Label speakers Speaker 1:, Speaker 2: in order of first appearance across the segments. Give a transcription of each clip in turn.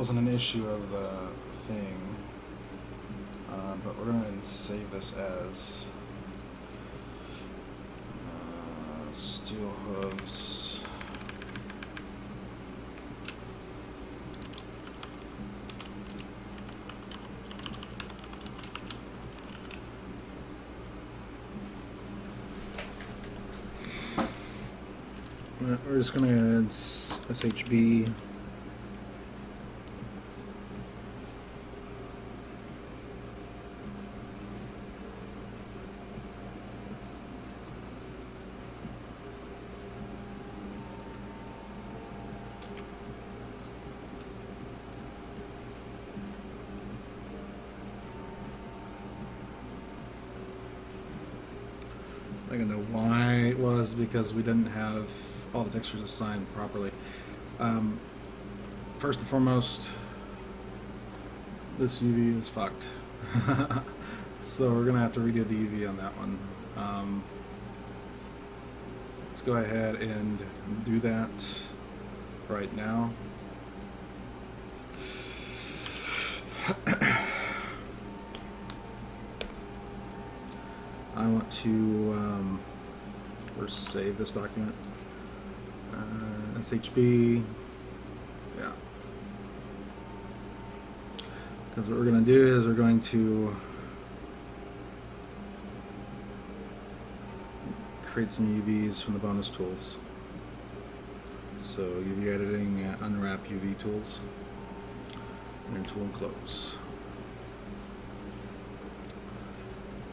Speaker 1: wasn't an issue of the thing, but we're going to save this as steel hooves. We're just going to add SHB. I don't know why it was, because we didn't have all the textures assigned properly. First and foremost, this UV is fucked. So we're gonna have to redo the UV on that one. Let's go ahead and do that right now. I want to first save this document. SHB, yeah. Because what we're going to do is we're going to create some UVs from the bonus tools. So UV editing, unwrap UV tools, and then tool and close.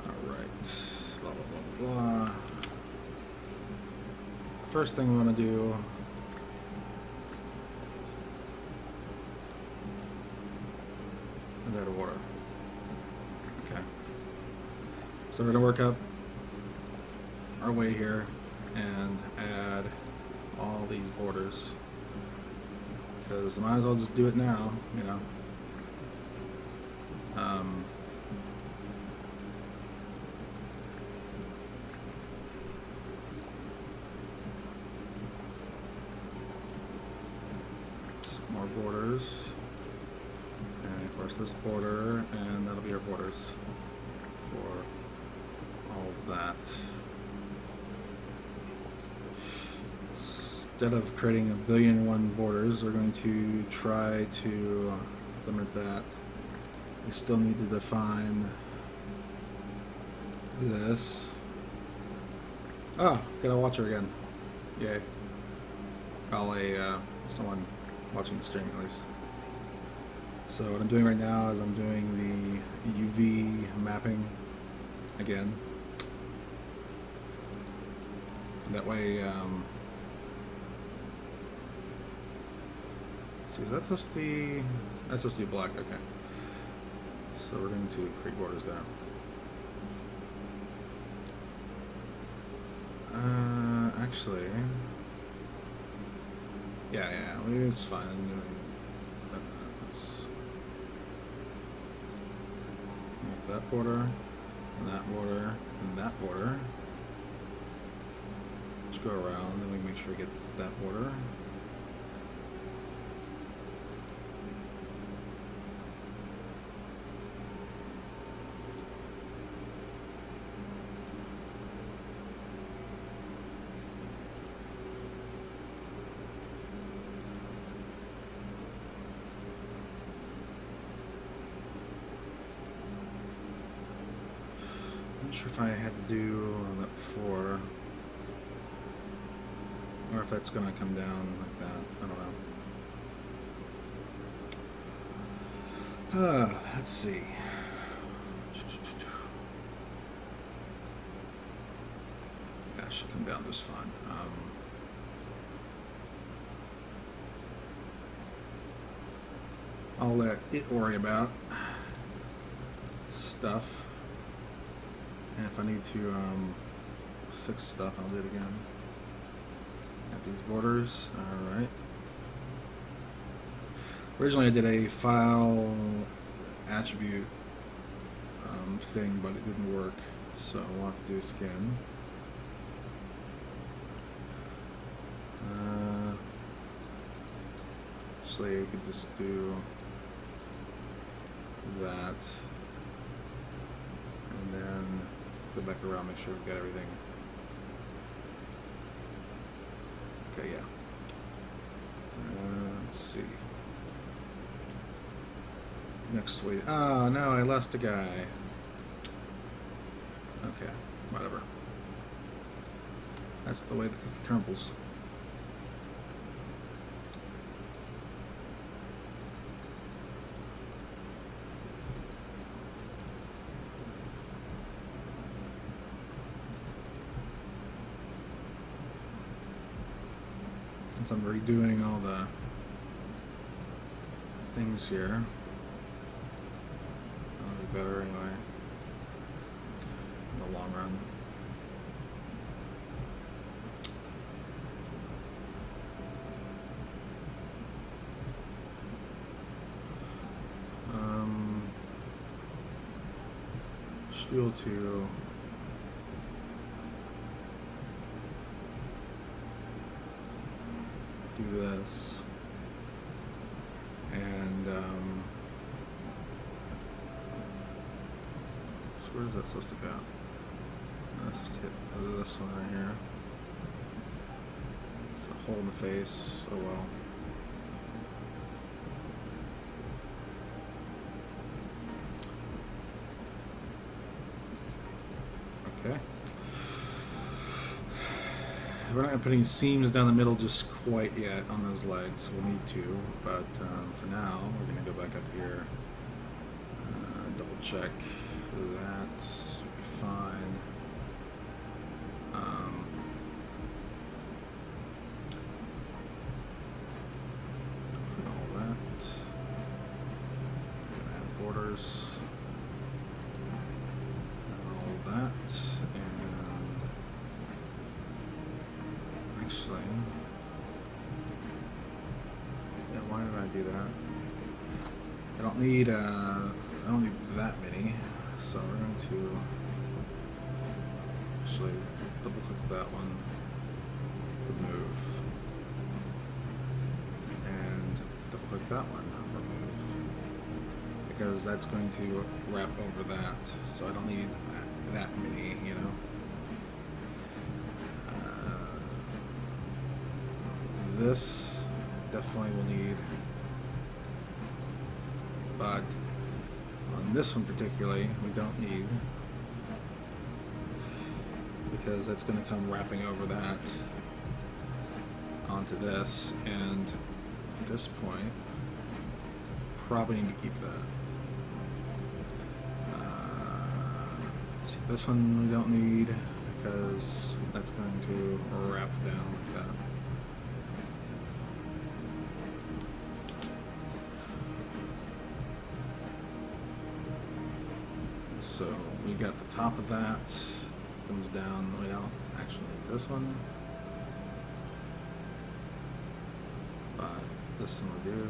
Speaker 1: Alright, blah blah blah blah. First thing we want to do is add water. Okay. So we're going to work up our way here and add all these borders, because I might as well just do it now, you know. Some more borders, and of course this border, and that'll be our borders for all of that. Instead of creating 1,000,000,001 borders, we're going to try to limit that. We still need to define this. Oh, got a watcher again. Yay. Call someone watching the stream at least. So what I'm doing right now is I'm doing the UV mapping again. That way, is that supposed to be? That's supposed to be black, okay. So we're going to create borders there. Actually, yeah, it's fine. Let's make that border, and that border, and that border. Let's go around, and we make sure we get that border. I'm not sure if I had to do that before, or if that's going to come down like that. I don't know. Let's see. Yeah, it should come down just fine. I'll let it worry about stuff. And if I need to fix stuff, I'll do it again. Got these borders. Alright. Originally I did a file attribute thing, but it didn't work. So I'll have to do this again. Actually, we could just do that. And then go back around, make sure we've got everything. Okay, yeah. Let's see. Next week. Oh, no, I lost a guy. Okay, whatever. That's the way the cookie crumbles. Since I'm redoing all the things here, that'll be better anyway in the long run. Should be able to do this, and so where's that supposed to go? Let's just hit this one right here. It's a hole in the face. Oh well. Okay. We're not going to put any seams down the middle just quite yet on those legs. We'll need to, but for now, we're going to go back up here, double check that should be fine. All that. Add borders. All that. Yeah, why did I do that? I don't need that many, so we're going to actually double click that one, remove, and double click that one, remove, because that's going to wrap over that, so I don't need that many, you know. This definitely will need, but on this one particularly we don't need, because that's going to come wrapping over that onto this, and at this point probably need to keep that. Let's see, this one we don't need because that's going to wrap down like that. So we got the top of that, comes down, we don't actually need this one, but this one we do.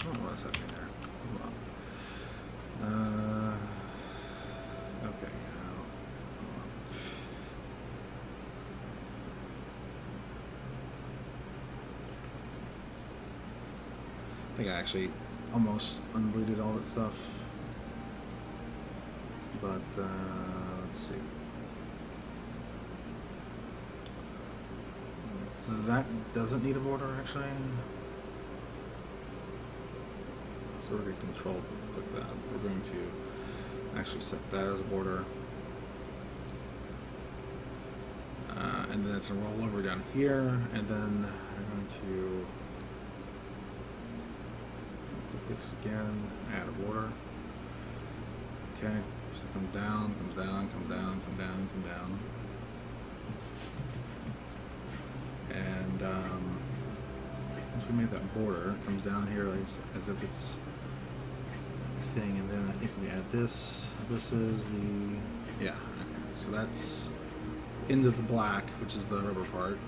Speaker 1: I don't know what's happening there. Hold on. Okay. I think I actually almost unbooted all that stuff, but let's see. That doesn't need a border actually, so we're going to control click that. We're going to actually set that as a border, and then it's going to roll over down here, and then we're going to this again, add a border. Okay, so it comes down, comes down, comes down, comes down, comes down. And once we made that border, it comes down here as if it's a thing, and then I think we add this. This is the, yeah, okay. So that's into the black, which is the rubber part.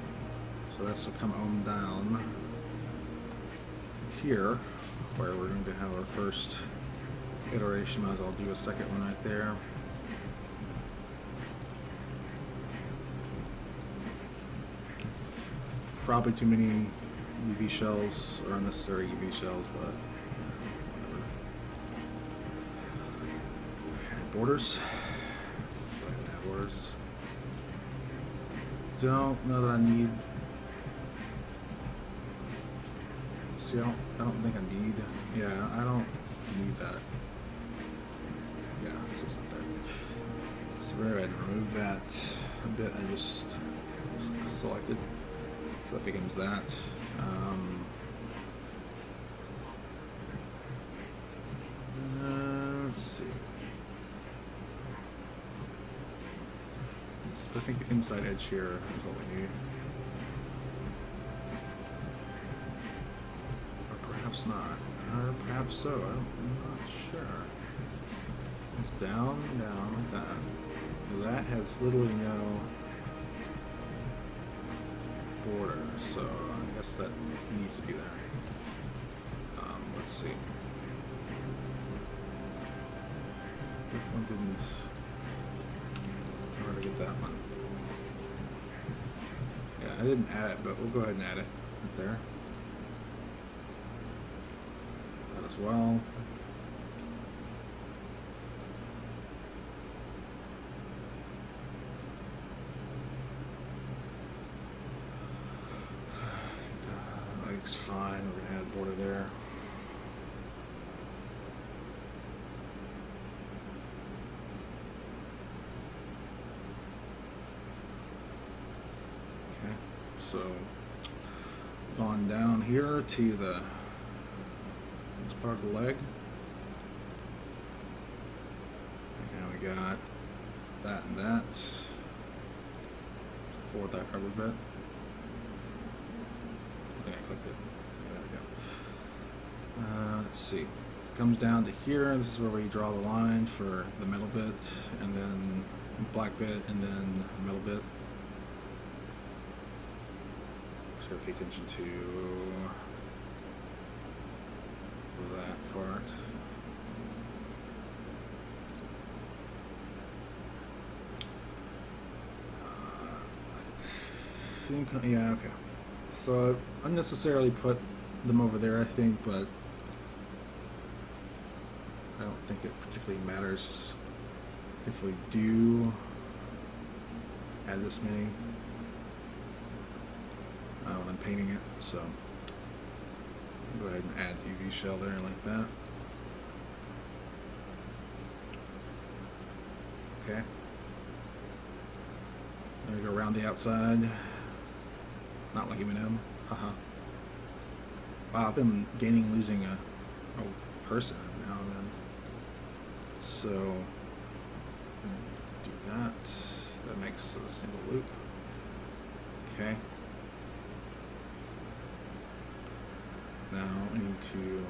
Speaker 1: So that's will come on down here, where we're going to have our first iteration. Might as well do a second one right there. probably too many UV shells or unnecessary UV shells, but whatever. Borders. Go ahead and add borders. Don't know that I need. See, I don't think I need. Yeah, I don't need that. Yeah, it's just not there. So we're going to remove that a bit. I just selected, so that becomes that. Let's see. I think the inside edge here is what we need. Or perhaps not. Or perhaps so. I'm not sure. It's down, down, like that. That has literally no border, so I guess that needs to be there. Let's see. This one didn't. Where did I get that one? Yeah, I didn't add it, but we'll go ahead and add it right there. That as well. Looks fine. We're gonna add a border there. Okay, so on down here to the this part of the leg. Now we got that and that. Forward that rubber bit. I clicked it. There we go. Let's see. Comes down to here. This is where we draw the line for the metal bit, and then black bit, and then metal bit. So pay attention to that part. I think, yeah, okay. So I unnecessarily put them over there, I think, but I don't think it particularly matters if we do add this many when I'm painting it. So go ahead and add UV shell there like that. Okay. There we go around the outside. Not like M&M. Haha. Wow, I've been gaining and losing a person now and then. So, do that. That makes a single loop. Okay. Now we need to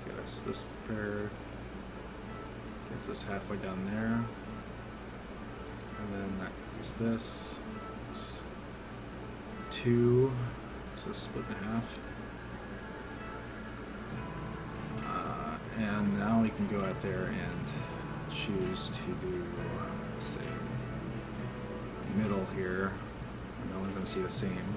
Speaker 1: get us this pair. Gets us halfway down there. And then that gives us this. 2, so split in half. And now we can go out there and choose to do, say, middle here. I'm only going to see the same.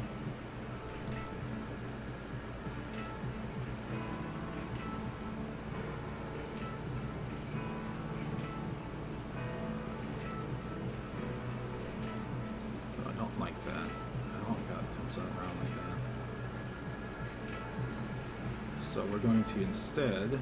Speaker 1: So I don't like that. I don't like how it comes out around like that. So we're going to instead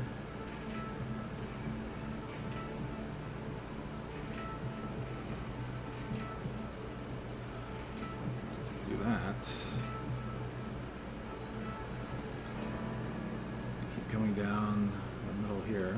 Speaker 1: keep coming down the middle here.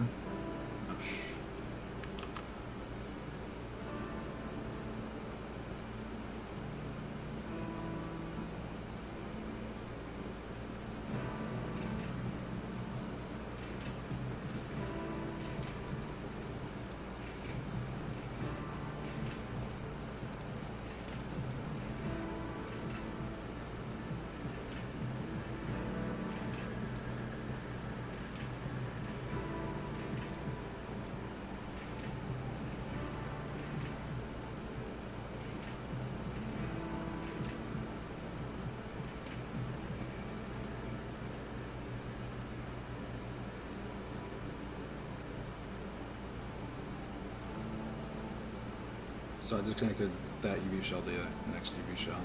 Speaker 1: So I just connected that UV shell to the next UV shell.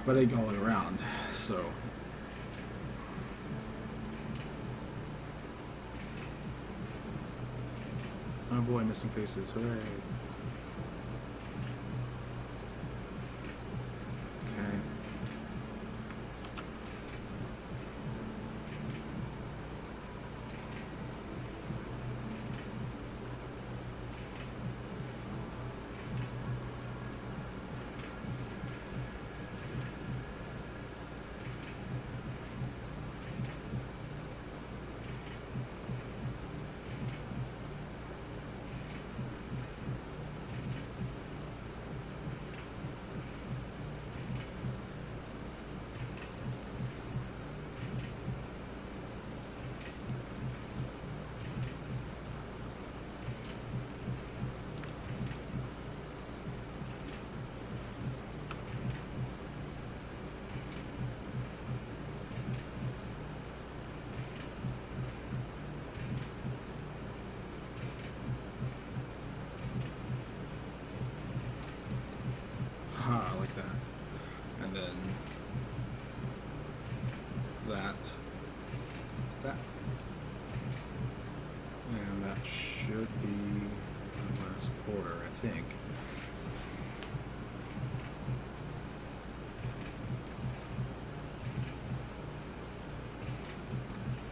Speaker 1: But I go all the way around, so. Oh boy, missing faces. Hooray. Okay. Ha, I like that. And then that. And that should be the last border, I think.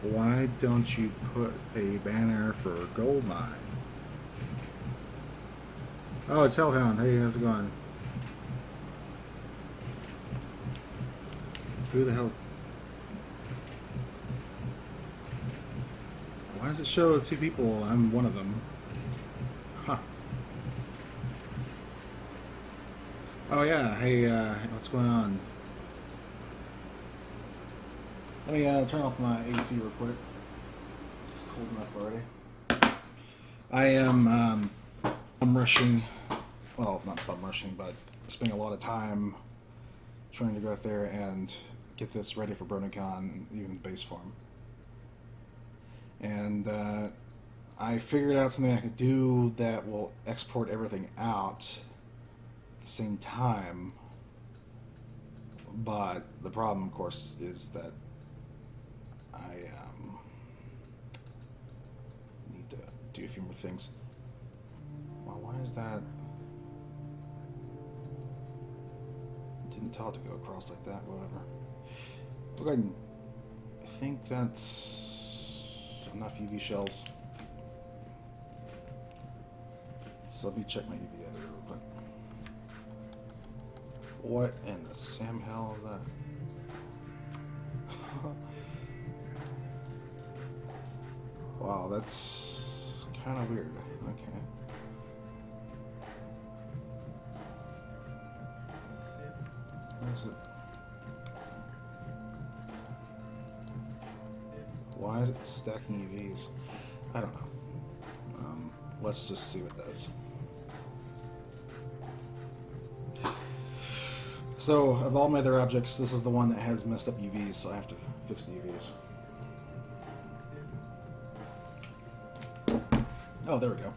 Speaker 1: Why don't you put a banner for gold mine? Oh, it's Hellhound. Hey, how's it going? Who the hell? Why does it show two people? I'm one of them. Huh. Oh yeah. Hey, what's going on? Let me turn off my AC real quick. It's cold enough already. I am bum rushing. Well, not bum rushing, but spending a lot of time trying to go out there and get this ready for Bronycon, even base form. And I figured out something I could do that will export everything out at the same time. But the problem, of course, is that I need to do a few more things. Well, why is that? Didn't tell it to go across like that, whatever. Go ahead and I think that's enough UV shells. So let me check my UV editor real quick. What in the Sam hell is that? Wow, that's kind of weird. Okay. Where's it? Why is it stacking UVs? I don't know. Let's just see what it does. So, of all my other objects, this is the one that has messed up UVs, so I have to fix the UVs. Oh, there we go.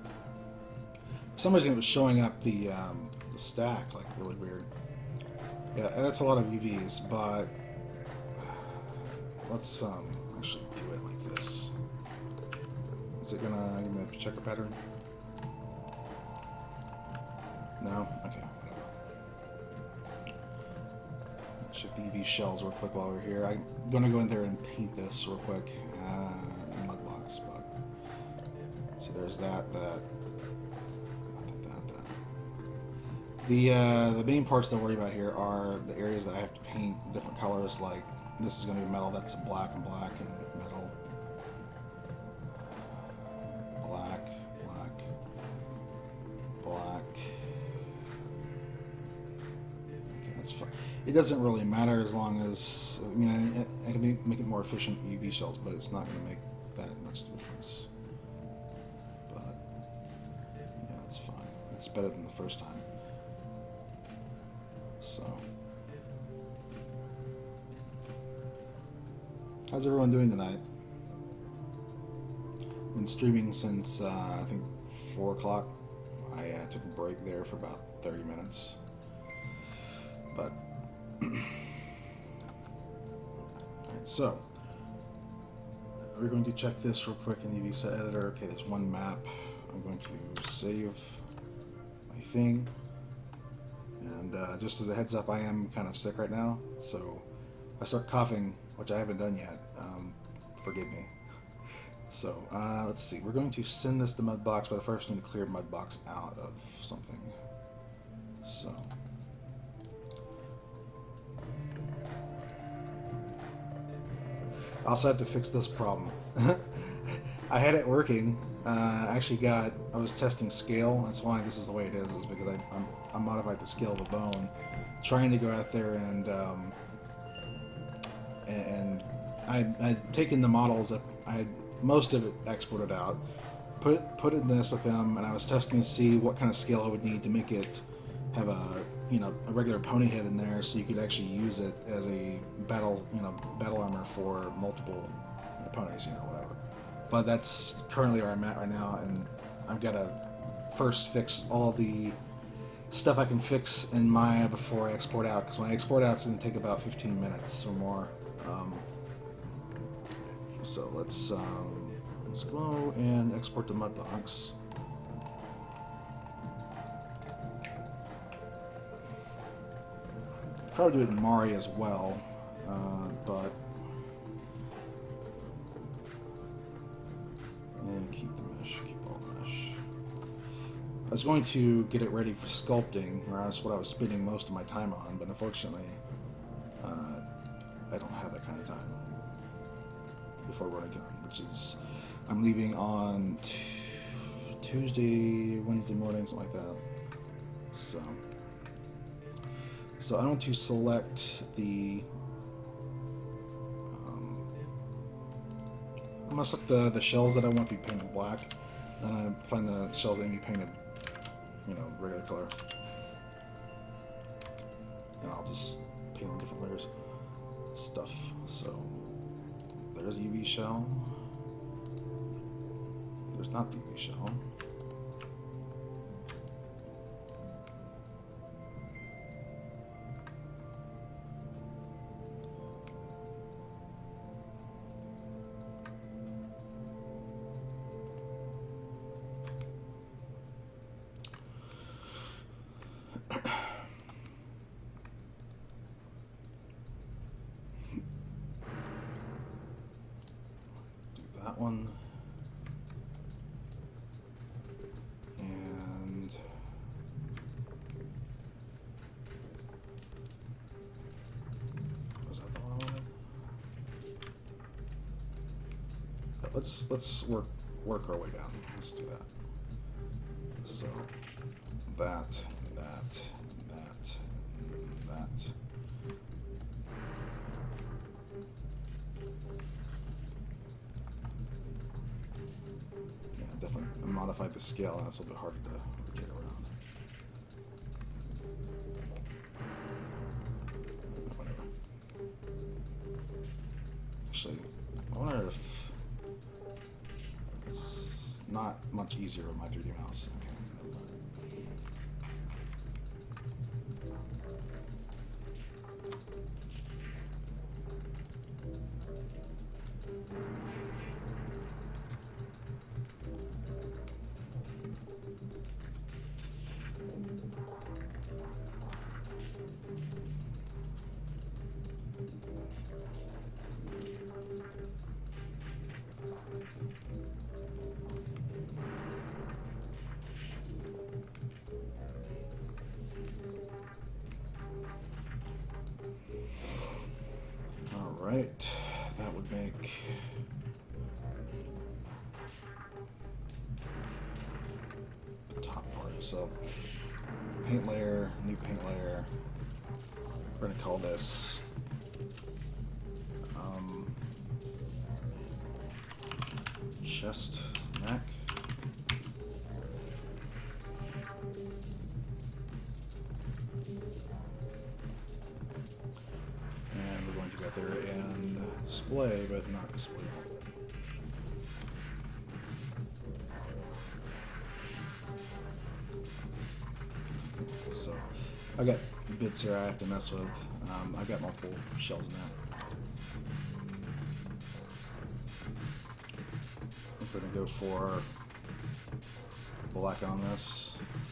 Speaker 1: For some reason it was showing up the stack, like, really weird. Yeah, that's a lot of UVs, but let's actually do it like this. Is it gonna give me a checker pattern? No? Okay, whatever. Check the UV shells real quick while we're here. I'm gonna go in there and paint this real quick. Mud blocks, but so there's that. The main parts to worry about here are the areas that I have to paint different colors. Like this is going to be metal. That's black and metal, black. Okay, that's fine. It doesn't really matter as long as I mean I can make it more efficient UV shells, but it's not going to make that much difference. But yeah, that's fine. It's better than the first time. So, how's everyone doing tonight? Been streaming since I think 4 o'clock I took a break there for about 30 minutes. But, alright, so, we're going to check this real quick in the UV set editor. Okay, there's one map. I'm going to save my thing. And just as a heads up, I am kind of sick right now, so if I start coughing, which I haven't done yet, forgive me. So, let's see. We're going to send this to Mudbox, but I first need to clear Mudbox out of something. So, I also had to fix this problem. I had it working. I was testing scale. That's why this is the way it is because I modified the scale of the bone, trying to go out there and I'd taken the models that I had most of it exported out, put it in the SFM, and I was testing to see what kind of scale I would need to make it have a regular pony head in there, so you could actually use it as a battle armor for multiple ponies, whatever. But that's currently where I'm at right now, and I've got to first fix all the stuff I can fix in Maya before I export out, because when I export out, it's going to take about 15 minutes or more. So let's go and export to Mudbox. Probably do it in Mari as well, but and keep the mesh, keep all the mesh. I was going to get it ready for sculpting, or that's what I was spending most of my time on, but unfortunately, I don't have that kind of time before Bronycon, which is, I'm leaving on Tuesday, Wednesday morning, something like that. So I want to select the. I'm gonna select the shells that I want to be painted black. Then I find the shells that need to be painted, regular color, and I'll just paint them different layers. Stuff. So there's the UV shell. There's not the UV shell. That one, and was that the one I wanted? Let's work our way down. Let's do that. So that. Definitely modified the scale, and it's a little bit harder to get around. Whatever. Actually, I wonder if it's not much easier with my 3D mouse. Okay. Alright, that would make the top part. So, paint layer, new paint layer. We're going to call this chest neck. And we're going to go there and display, but not display. I got bits here I have to mess with. I've got multiple shells in that. I think we're gonna go for black on this. Okay.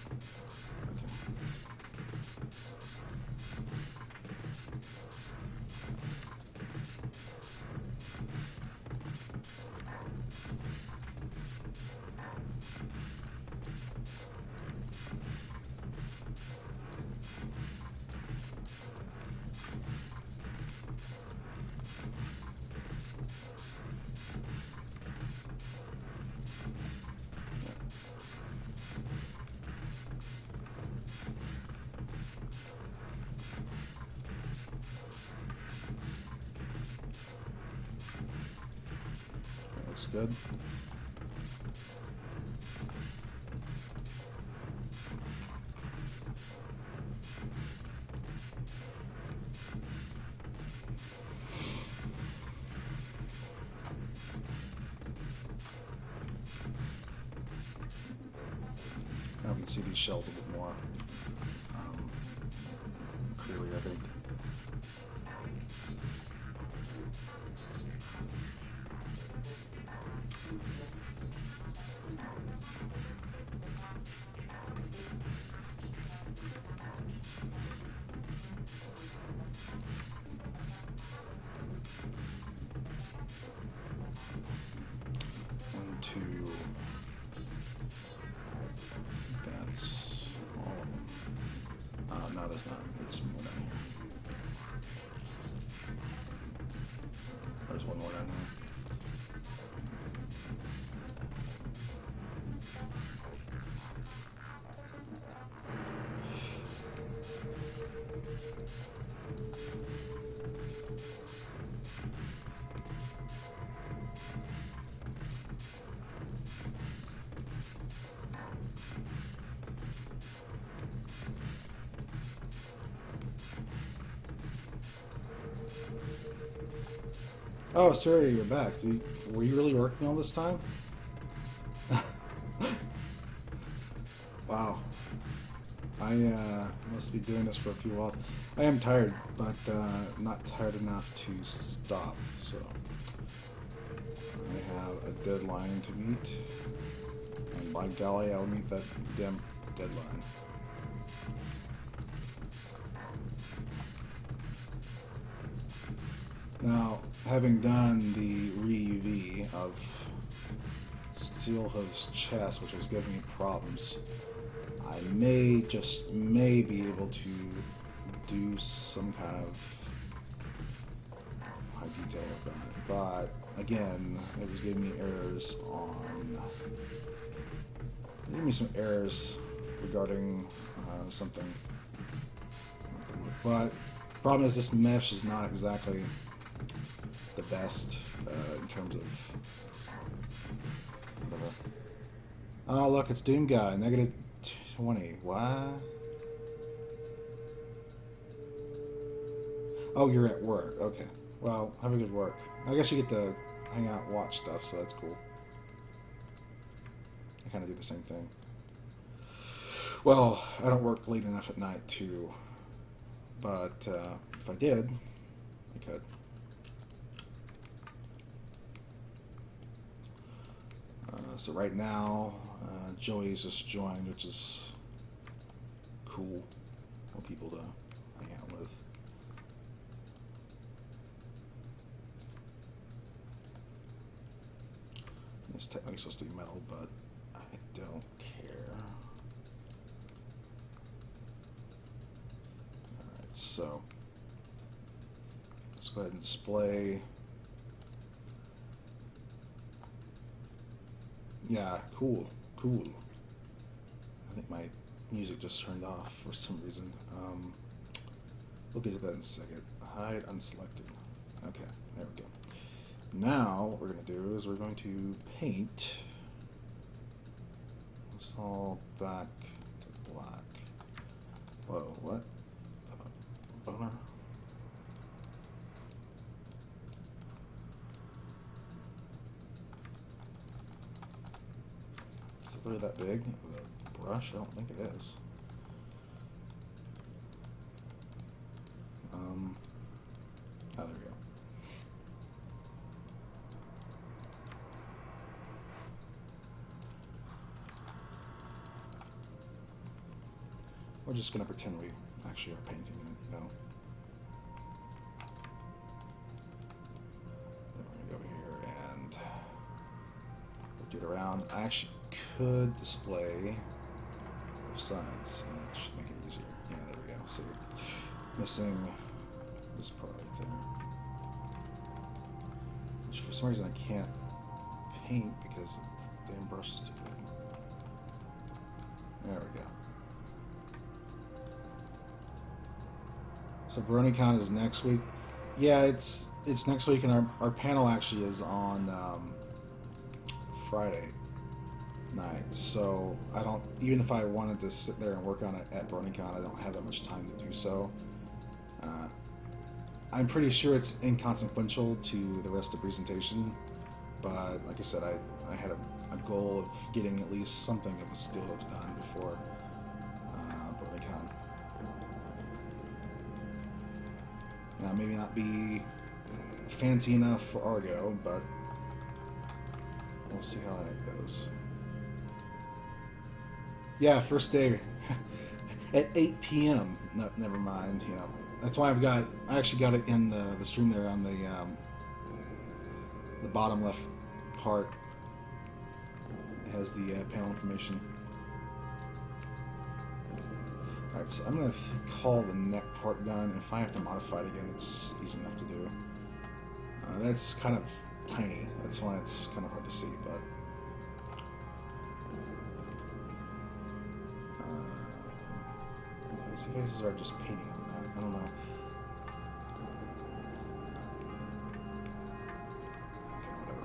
Speaker 1: That looks good. Now we can see these shells a bit more clearly, I think. One, two. That's all of them. No, there's not. There's more down here. There's one more down here. Oh, sorry, you're back. Were you really working all this time? Wow. I must be doing this for a few while. I am tired, but not tired enough to stop. So I have a deadline to meet, and by golly, I'll meet that damn deadline. Now, having done the re-UV of Steelhoof's chest, which was giving me problems, I may be able to do some kind of high detail with that. But again, it was giving me errors on. It gave me some errors regarding something. But the problem is this mesh is not exactly the best in terms of whatever. Oh, look, it's Doom Guy, negative 20. What? Oh, you're at work. Okay. Well, have a good work. I guess you get to hang out and watch stuff, so that's cool. I kind of do the same thing. Well, I don't work late enough at night to, but if I did, I could. So right now, Joey's just joined, which is cool for people to hang out with. It's technically supposed to be metal, but I don't care. Alright, so let's go ahead and display. Yeah, cool. I think my music just turned off for some reason. We'll get to that in a second. Hide unselected. Okay, there we go. Now what we're going to do is we're going to paint this all back to black. Whoa, what? Boner? Is it really that big? With a brush? I don't think it is. Oh, there we go. We're just gonna pretend we actually are painting it, you know. Then we're gonna go over here and do it around. I actually could display both sides, and that should make it easier. Yeah, there we go. So missing this part right there, which for some reason I can't paint because the damn brush is too big. There we go. So Bronycon is next week. Yeah, it's next week, and our panel actually is on Friday night. So I don't, even if I wanted to sit there and work on it at Bronycon, I don't have that much time to do so. I'm pretty sure it's inconsequential to the rest of the presentation, but like I said, I had a goal of getting at least something of a still done before Bronycon. Now, maybe not be fancy enough for Argo, but we'll see how that goes. Yeah, first day at 8 p.m. No, never mind. You know, that's why I actually got it in the stream there on the bottom left part. It has the panel information. Alright, so I'm going to call the neck part done. If I have to modify it again, it's easy enough to do. That's kind of tiny. That's why it's kind of hard to see, but... these cases are just painting on that. I don't know. Okay,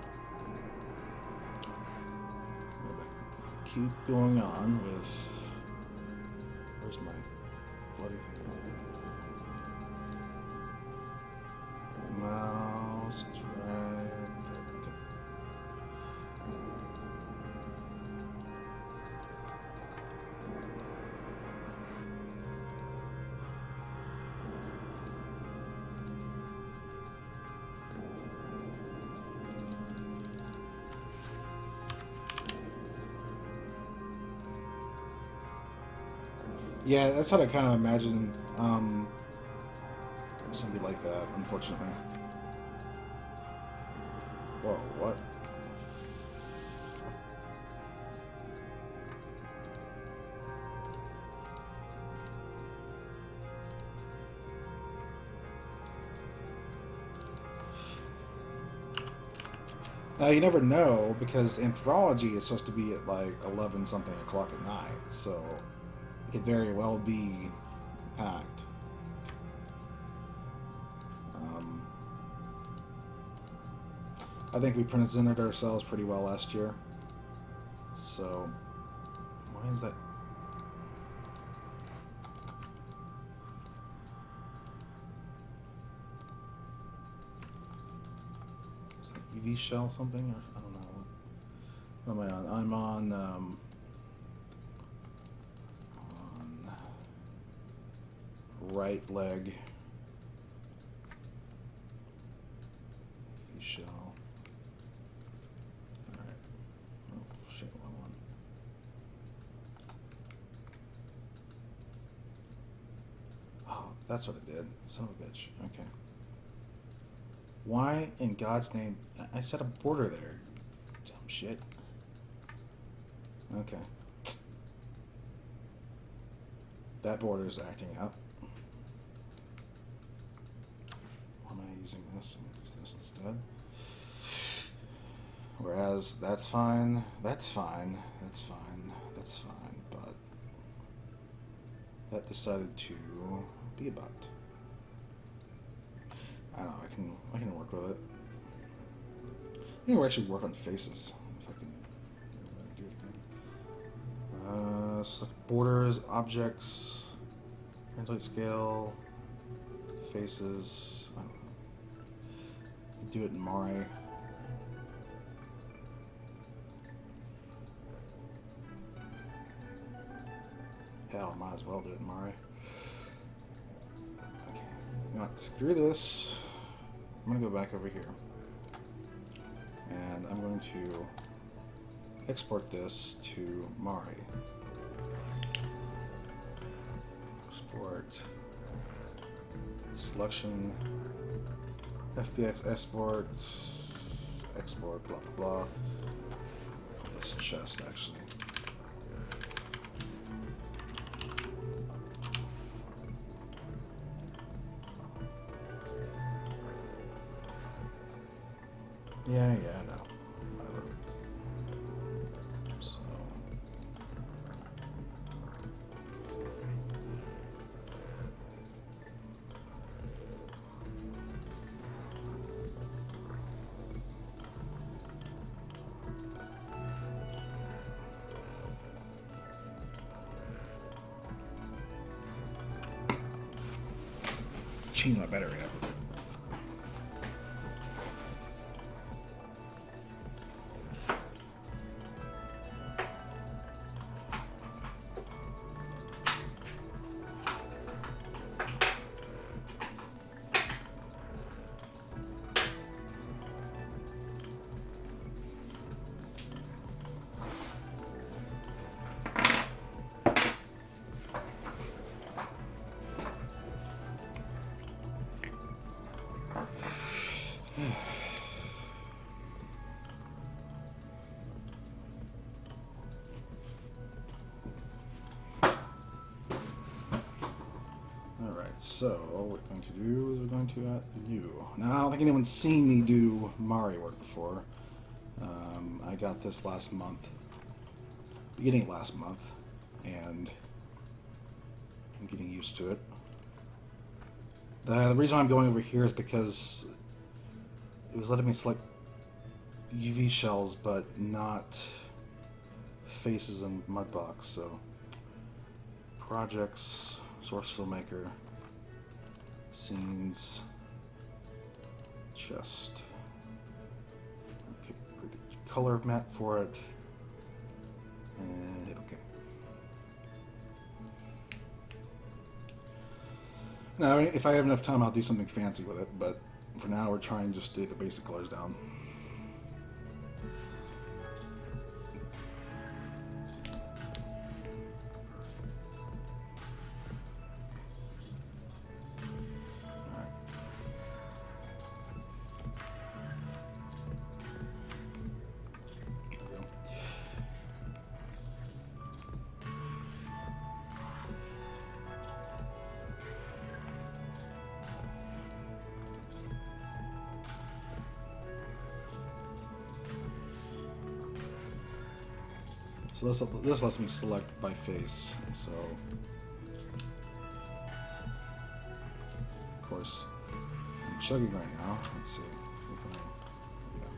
Speaker 1: whatever. Keep going on with... Where's my bloody thing? Mouse is right there. Okay. Yeah, that's what I kind of imagined. Something like that, unfortunately. Whoa, what? You never know, because Anthropology is supposed to be at like 11 something o'clock at night, so it could very well be packed. I think we presented ourselves pretty well last year. So, why is that? Is that UV shell something? Or, I don't know. What am I on? I'm on right leg. UV shell. That's what it did. Son of a bitch. Okay. Why in God's name? I set a border there. Dumb shit. Okay. That border is acting up. Why am I using this? I'm going to use this instead. Whereas that's fine. That's fine. That's fine. That's fine. But that decided to be a butt. I don't know, I can work with it. I can actually work on faces if I can do it again. Select borders, objects, translate scale, faces. I don't know. Do it in Mare. Hell, might as well do it in Mare. know what, screw this. I'm going to go back over here. And I'm going to export this to Mari. Export. Selection. FBX export. Export, blah, blah, blah. This chest, actually. Yeah, I know. Whatever. So. Change my battery up. Alright, so what we're going to do is we're going to add you. Now, I don't think anyone's seen me do Mari work before. I got this last month, beginning of last month, and I'm getting used to it. The reason I'm going over here is because it was letting me select UV shells, but not faces and mudbox. So projects, source filmmaker, scenes, chest. Okay, create a color map for it, and hit OK. Now, if I have enough time, I'll do something fancy with it, but for now, we're trying just to get the basic colors down. So this lets me select by face. So, of course, I'm chugging right now. Let's see. If I, yeah.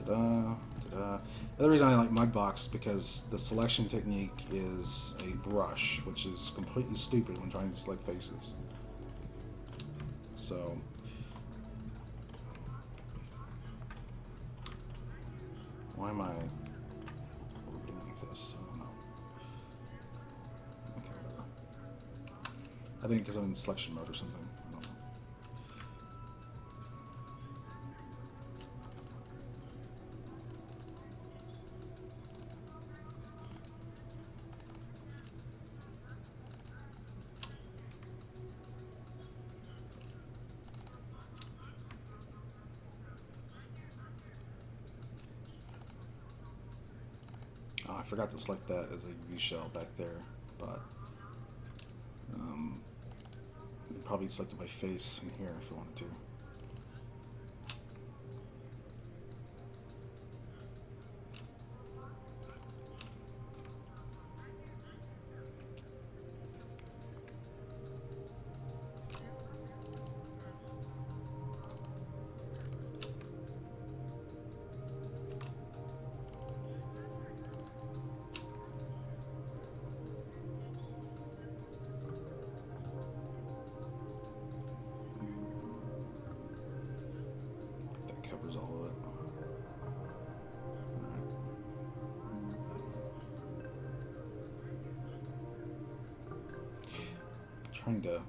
Speaker 1: Ta-da, ta-da. The other reason I like Mudbox is because the selection technique is a brush, which is completely stupid when trying to select faces. So, why am I this? I don't know. Okay, whatever. I think because I'm in selection mode or something. I don't know. Oh, I forgot to select that as a UV shell back there, but you can probably select it by face in here if you wanted to. Covers all of it. Right. Trying to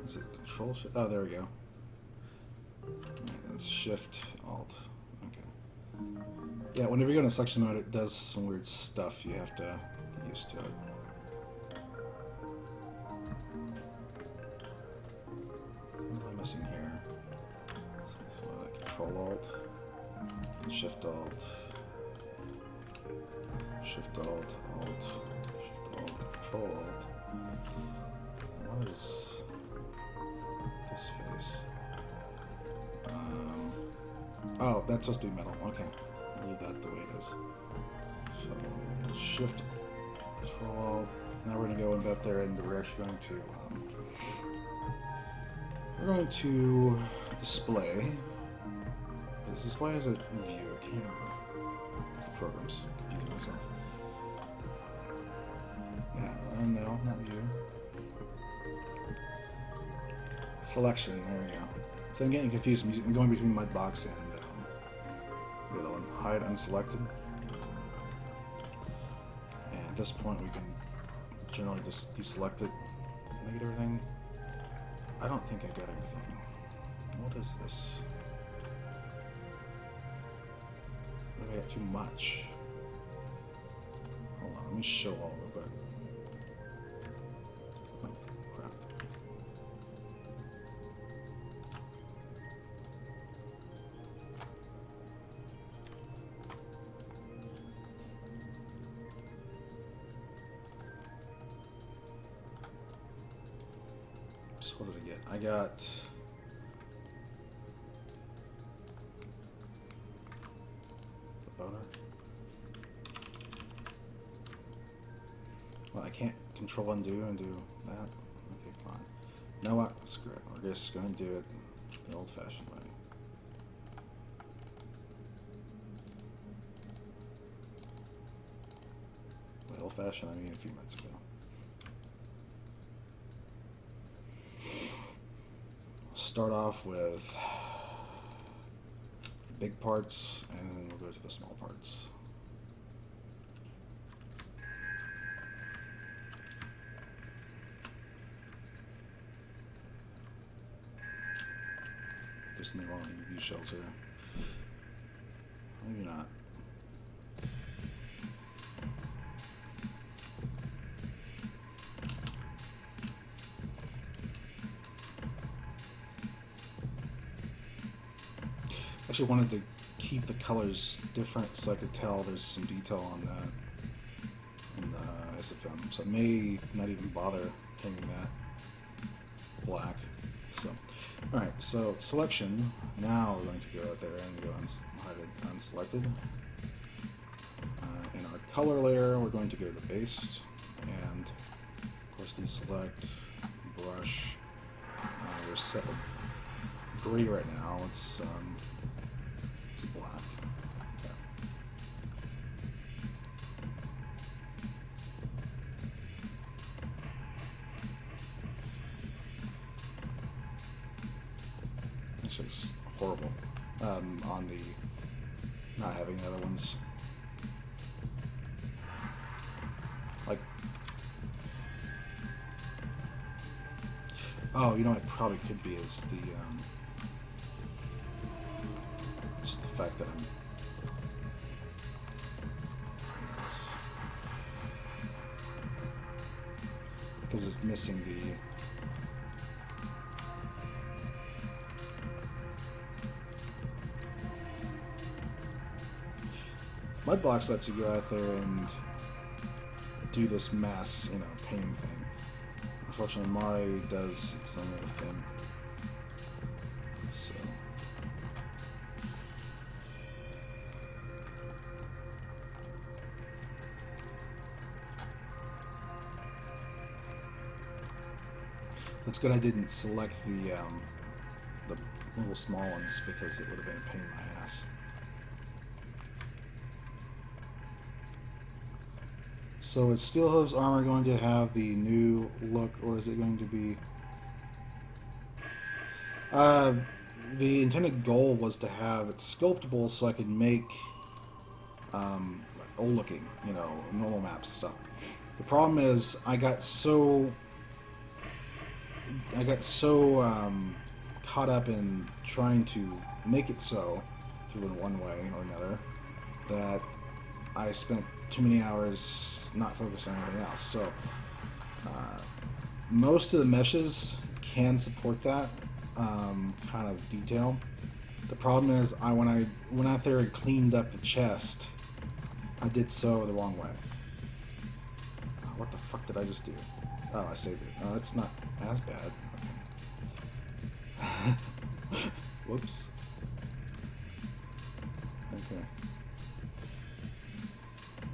Speaker 1: Is it Control Shift? Oh, there we go. It's Shift Alt. Okay. Yeah, whenever you go into selection mode, it does some weird stuff. You have to get used to it. What am I missing here? So it's like Control Alt, Shift Alt, Shift Alt, Alt, Shift Alt, Control Alt. What is this face? Oh, that's supposed to be metal. Okay, I'll leave that the way it is. So Shift, Control Alt. Now we're going to go about there, and we're actually going to display. This display has a view. I can't remember the programs. Confusing myself. Yeah, no, not view. Selection. There we go. So I'm getting confused. I'm going between my box and the other one. Hide unselected. And at this point, we can generally just deselect it to make it everything. I don't think I got everything. What is this? Maybe I got too much. Hold on, let me show all real quick. Oh, crap. So what did I get? I got... boner. Well, I can't control undo and do that. Okay, fine. You know what? Screw it. We're just going to do it the old-fashioned way. By old-fashioned, I mean a few minutes ago. Start off with big parts, and then we'll go to the small parts. There's nothing wrong with the UV shells here. Maybe not. I actually wanted to keep the colors different so I could tell there's some detail on that in the SFM. So I may not even bother painting that black. So, alright, so selection. Now we're going to go out there and go hide it unselected. In our color layer, we're going to go to base and, of course, deselect, brush. We're set with gray right now. It's black. Okay. Actually, it's horrible on the not having the other ones. Like, oh, you know what it probably could be is the just the fact that I'm because it's missing the Mudbox lets you go out there and do this mass, you know, painting thing. Unfortunately, Mari does its own little thing. So. It's good I didn't select the little small ones because it would have been a pain in my ass. So is Steelhooves armor going to have the new look, or is it going to be... the intended goal was to have it sculptable so I could make old looking, you know, normal maps and stuff. The problem is I got so I got so caught up in trying to make it so through in one way or another that I spent too many hours not focused on anything else. So most of the meshes can support that kind of detail. The problem is, when I went out there and cleaned up the chest, I did so the wrong way. Oh, what the fuck did I just do? Oh, I saved it. No, that's not as bad. Okay. Whoops. Okay.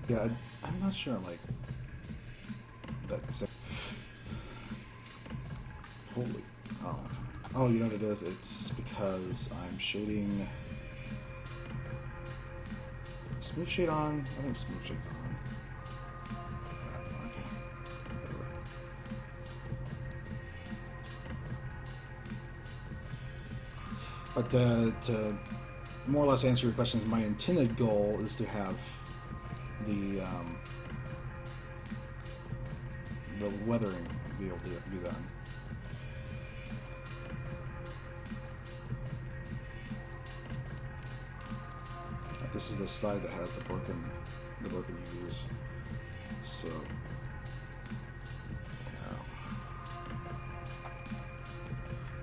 Speaker 1: Yeah, I'm not sure. Like that. Holy. Oh. Oh, you know what it is? It's because I'm shading. Smooth shade on? I think smooth shade's on. But to more or less answer your questions, my intended goal is to have the weathering be able to be done. This is the side that has the broken UVs. So yeah.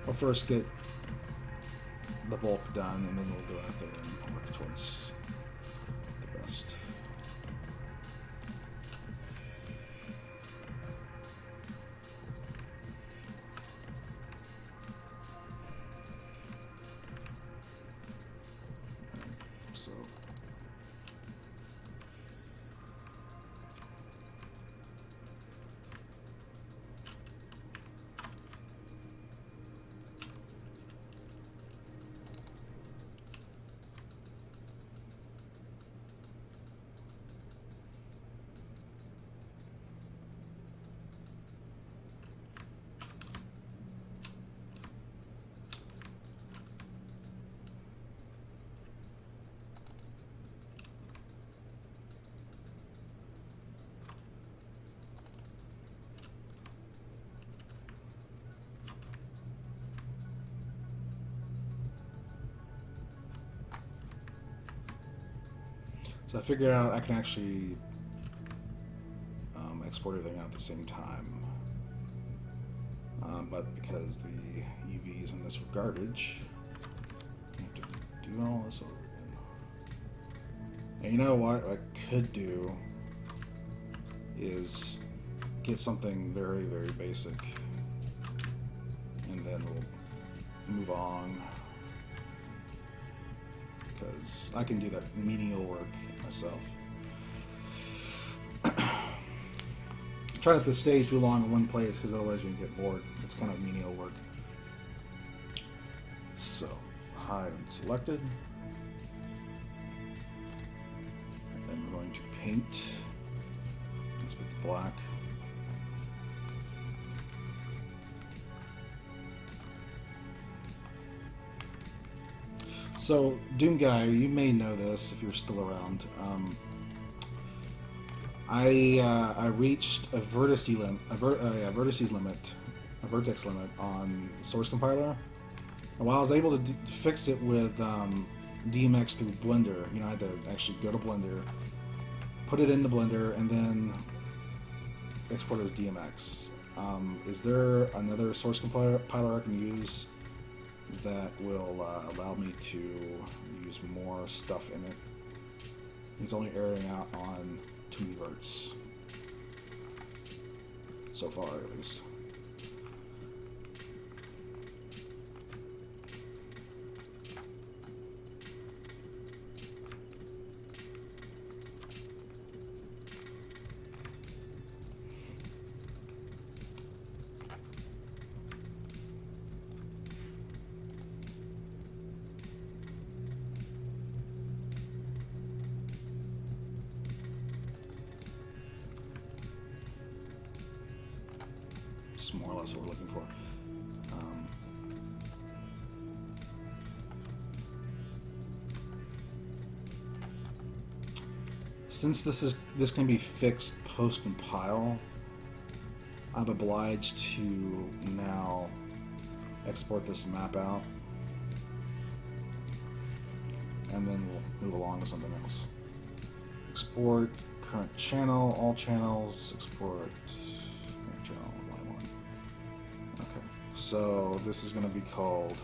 Speaker 1: I'll first get the bulk done, and then we'll go out there and work towards the rest. So I figured out I can actually export everything out at the same time. But because the UVs in this were garbage, I have to do all this over again. And you know what I could do is get something very, very basic, and then we'll move on. Because I can do that menial work myself. Try not to stay too long in one place, because otherwise you can get bored. It's kind of menial work. So, hide and selected. And then we're going to paint. Let's put the black. So, Doom Guy, you may know this if you're still around. I reached a vertex limit on the source compiler. And while I was able to fix it with DMX through Blender, I had to actually go to Blender, put it in the Blender, and then export it as DMX. Is there another source compiler I can use that will allow me to use more stuff in it? It's only airing out on 2 verts so far, at least. More or less what we're looking for. Since this can be fixed post compile,
Speaker 2: I'm obliged to now export this map out, and then we'll move along to something else. Export current channel, all channels, export current channel, line 1. Okay, so this is going to be called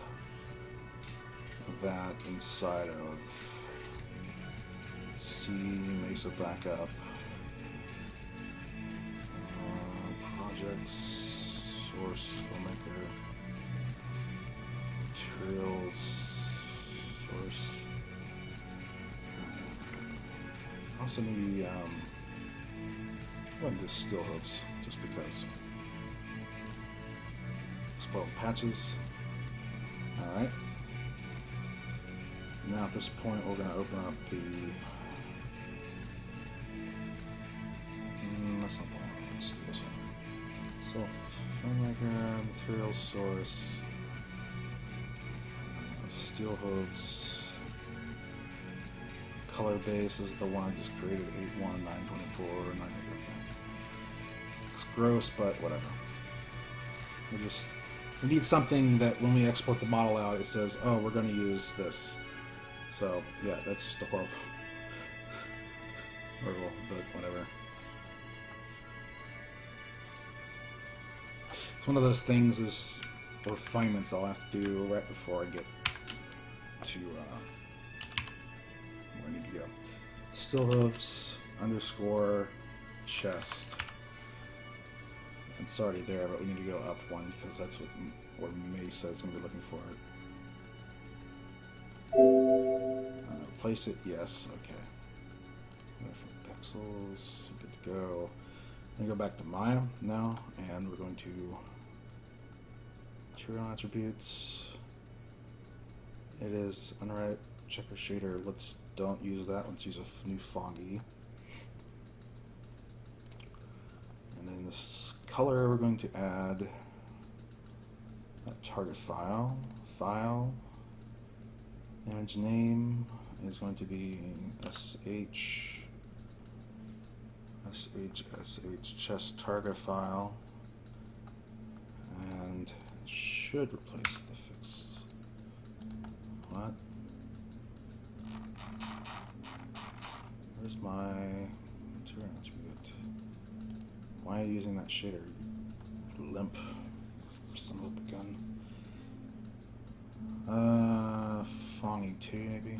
Speaker 2: that inside of C Mesa Backup. Projects, source, filmmaker, materials, source. Also maybe I'm going to do still hooks just because. Export patches. Alright. Now at this point we're going to open up the that's not the one. Let's do this one. So filmmaker, material source, steel hooves, color base is the one I just created, 81924, 900. It's gross, but whatever. We need something that when we export the model out, it says, oh, we're going to use this. So yeah, that's just a horrible, but whatever. It's one of those things is refinements I'll have to do right before I get to where I need to go. Still hooves underscore chest. It's already there, but we need to go up one because that's what Mesa is going to be looking for. Replace it, yes, okay. Pixels, good to go. I'm going to go back to Maya now, and we're going to material attributes. It is unwrite checker shader. Don't use that. Let's use a new foggy. And then this color, we're going to add that target file. Image name is going to be sh chest target file, and it should replace the fix. What? Where's my material attribute? Why are you using that shader? Limp. Son of a gun. Fongy 2 maybe.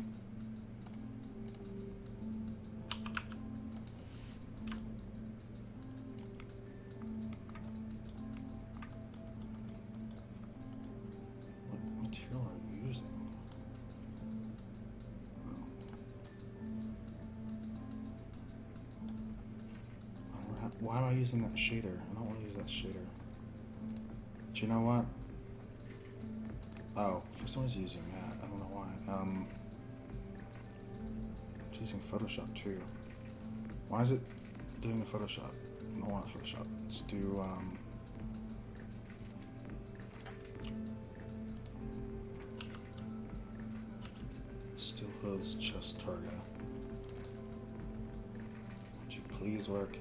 Speaker 2: What material are you using? Why am I using that shader? I don't want to use that shader. But you know what? Oh, for someone's using that. I don't know why. It's using Photoshop too. Why is it doing the Photoshop? I don't want Photoshop. Let's do Steel hooves chest target. Would you please work?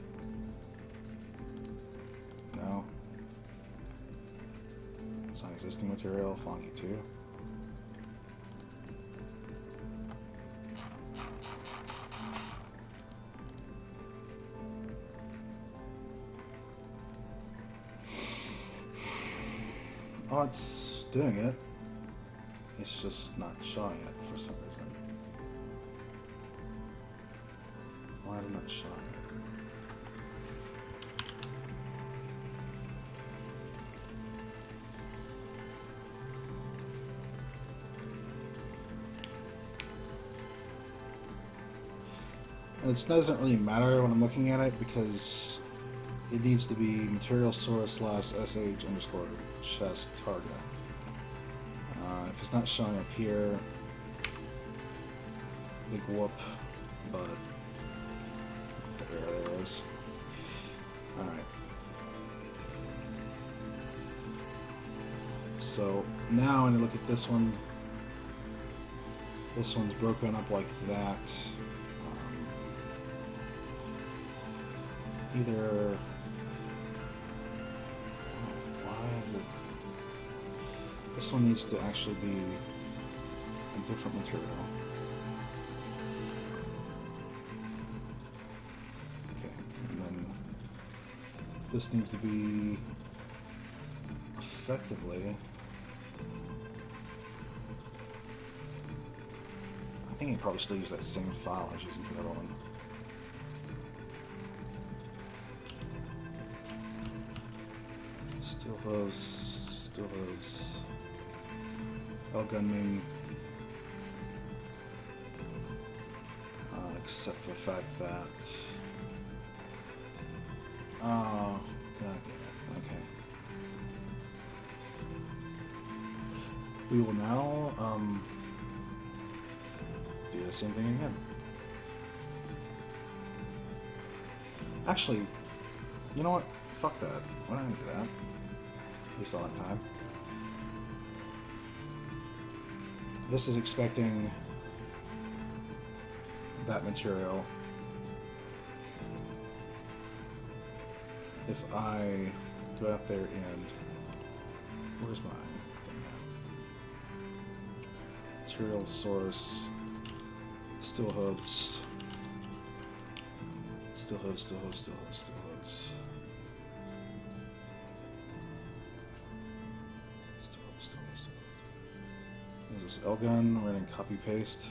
Speaker 2: No. It's not existing material, Fonky 2. Oh, it's doing it. It's just not showing it for some reason. Why is it not showing it? It doesn't really matter when I'm looking at it because it needs to be material source / sh underscore chest target. If it's not showing up here, big whoop, but there it is. Alright. So now when you look at this one, this one's broken up like that. Either Is it? This one needs to actually be a different material. Okay, and then this needs to be effectively. I think you probably still use that same file I was using for the other one. Still those L-gun main, except for the fact that, oh, God damn it. Okay. We will now, do the same thing again. Actually, you know what? Fuck that. Why don't I do that? Waste all that time. This is expecting that material. If I go out there and where's my thing at? Material source, still hooves, still hooves, still hooves, still hooves, still hooves. This is L-gun, we're going to copy paste.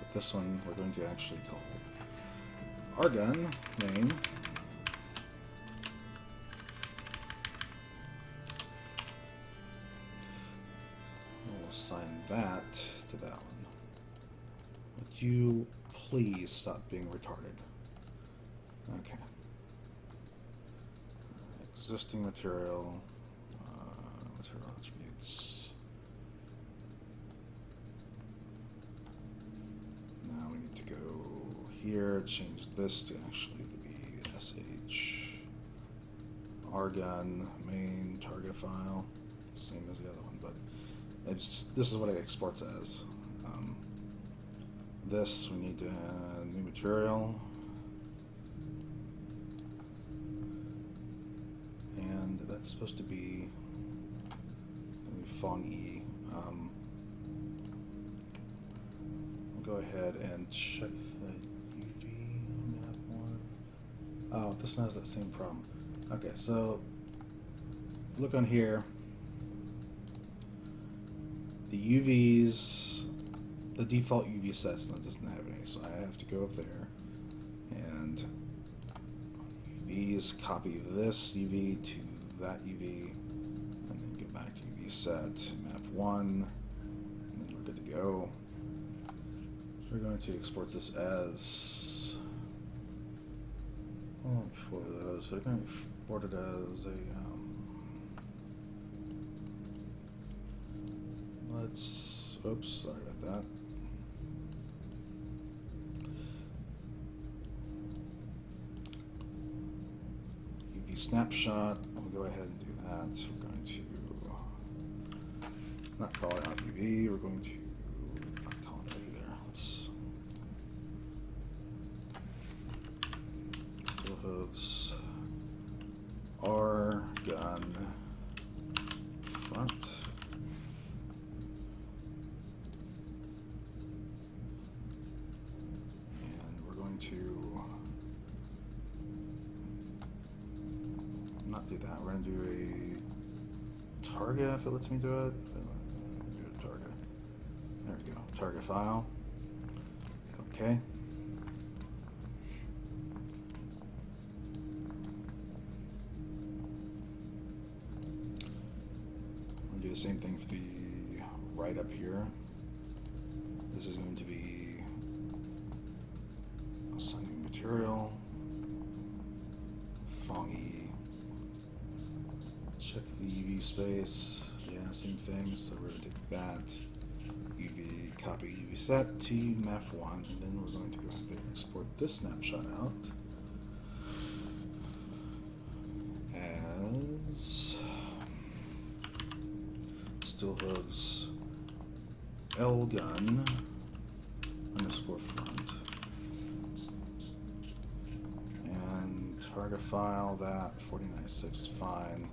Speaker 2: But this one we're going to actually call R-gun main. We'll assign that to that one. Would you please stop being retarded? Okay. Existing material, material attributes. Now we need to go here, change this to actually be sh rgun main target file, same as the other one, but this is what it exports as. This we need to add new material. That's supposed to be Fong E. We'll go ahead and check the UV map one. Oh, this one has that same problem. Okay, so look on here. The UVs, the default UV sets doesn't have any, so I have to go up there and UVs, copy this UV to that UV, and then get back to UV set, map 1, and then we're good to go. We're going to export this as, before those, we're going to export it as a, oops, sorry about that. UV snapshot. Go ahead and do that. We're going to not call it out UV. We're going to not call it either. Let's still hooves R gun front. And we're going to not do that. We're going to do a target if it lets me do it. Do a target. There we go. Target file. Okay. We'll do the same thing for the right up here. This is going to be assigning material. Fongy. Check the UV space. Yeah, same thing. So we're going to take that. UV, copy UV set to map 1, and then we're going to go out there and export this snapshot out as still hooves L gun underscore front. Target file, that 49.6, fine.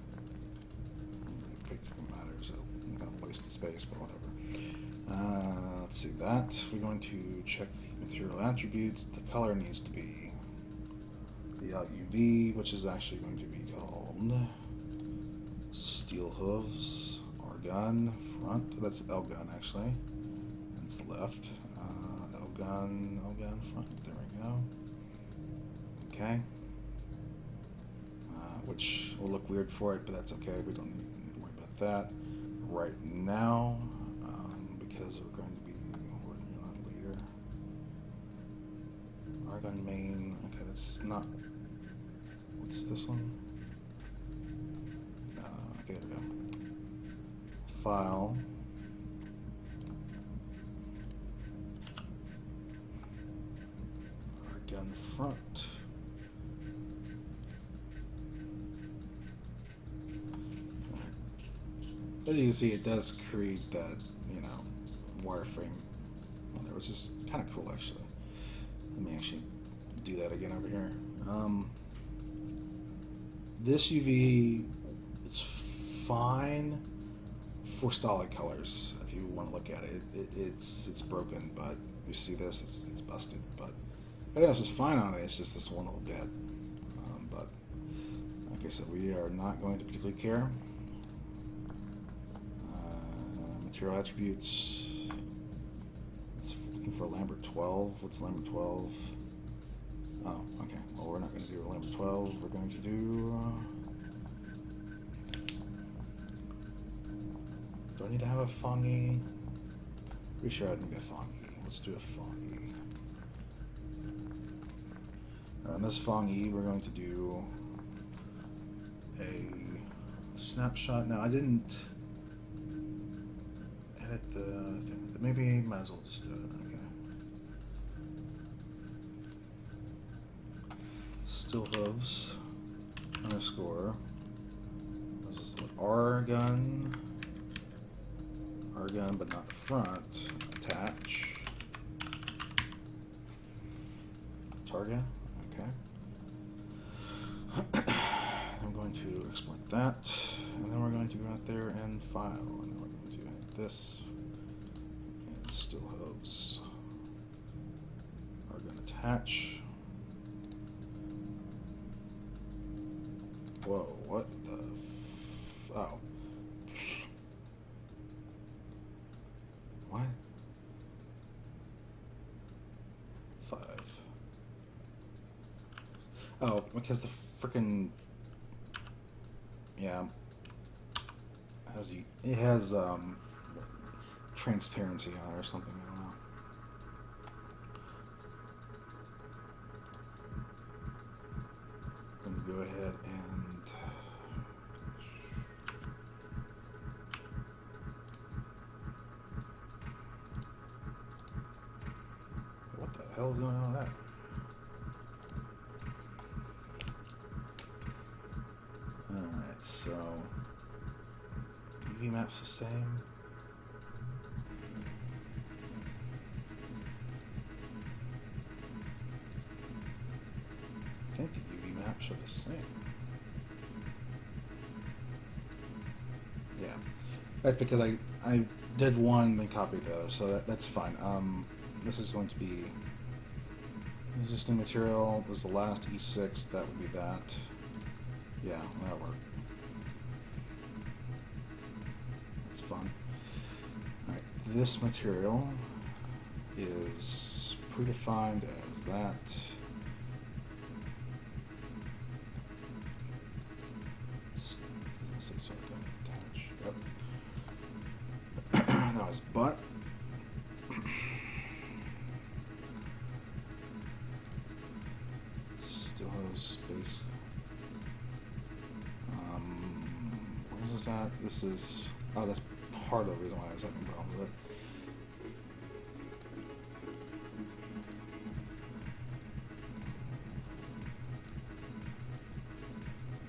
Speaker 2: Big matters, it kind of wasted space, but whatever. Let's see that. We're going to check the material attributes. The color needs to be the UV, which is actually going to be called steel hooves, argon front. That's L gun actually. That's the left. L gun front. There we go. Okay. Which will look weird for it, but that's okay. We don't need to worry about that right now, because we're going to be working on it later. Argon main. Okay, that's not. What's this one? Okay, there we go. File. Argon front. As you can see, it does create that, wireframe on there, which is kind of cool, actually. Let me actually do that again over here. This UV is fine for solid colors. If you want to look at it, it's broken, but you see this, it's busted. But everything else is fine on it. It's just this one little bit. But like I said, we are not going to particularly care. Material attributes. It's looking for Lambert 12. What's Lambert 12? Oh, okay. Well, we're not going to do a Lambert 12. We're going to do. Do I need to have a Fongy? Pretty sure I need a Fongy. Let's do a Fongy. On this Fongy, we're going to do a snapshot. Now, I didn't edit the thing. Maybe I might as well just do it. Okay. Still hooves underscore. This is argon, but not the front. Attach. Target. Okay. I'm going to export that, and then we're going to go out there and file, and then we're going to add this, and still hooves. Argon attach. Whoa, what the oh. What? 5. Oh, because the frickin' yeah, it has transparency on it or something. I don't know. I'm gonna go ahead and what the hell is going on with that? Alright, so UV map's the same. I think the UV maps are the same. Yeah. That's because I did one and copied the other, so that's fine. This is going to be existing material. This is the last E6, that would be that. Yeah, that'll work. That's fun. Alright, this material is predefined as that. So attach. Yep. Now his butt. Still has space. What is that? This is. Oh, that's part of the reason why I was having a problem with it.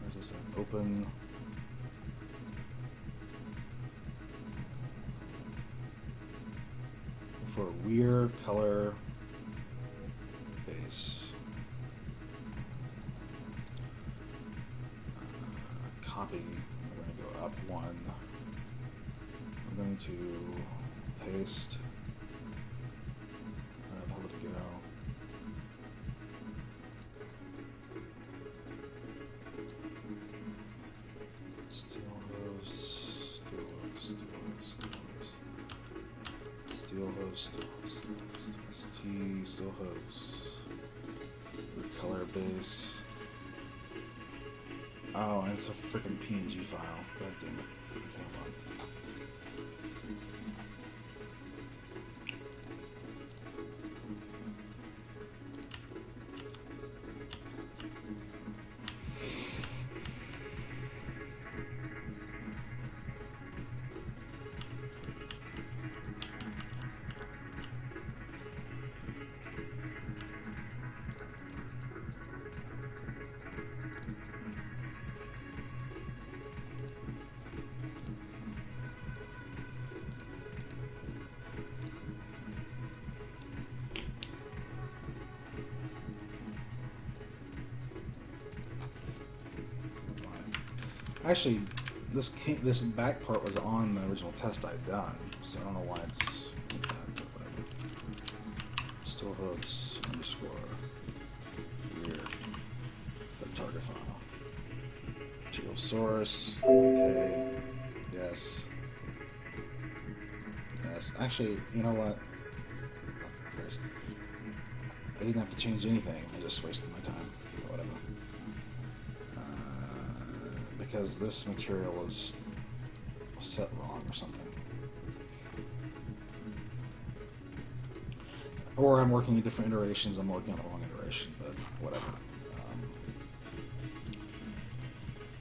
Speaker 2: There's this open. For a weird color base. copy. We're going to go up one. We're going to paste. Where the hell did it go? Steel hose, steel hose, steel hose, steel hose. Steel hose, steel hose, steel hose, ST, steel hose. Recolor base. Oh, and it's a freaking PNG file. God damn it. Okay, hold on. Actually, this back part was on the original test I'd done, so I don't know why it's like that, but whatever. Still hooks underscore rear the target file. Material source. Okay. Yes. Yes. Actually, you know what? First, I didn't have to change anything. I just wasted my time. Whatever. Because this material is set wrong or something. Or I'm working in different iterations, I'm working on the wrong iteration, but whatever.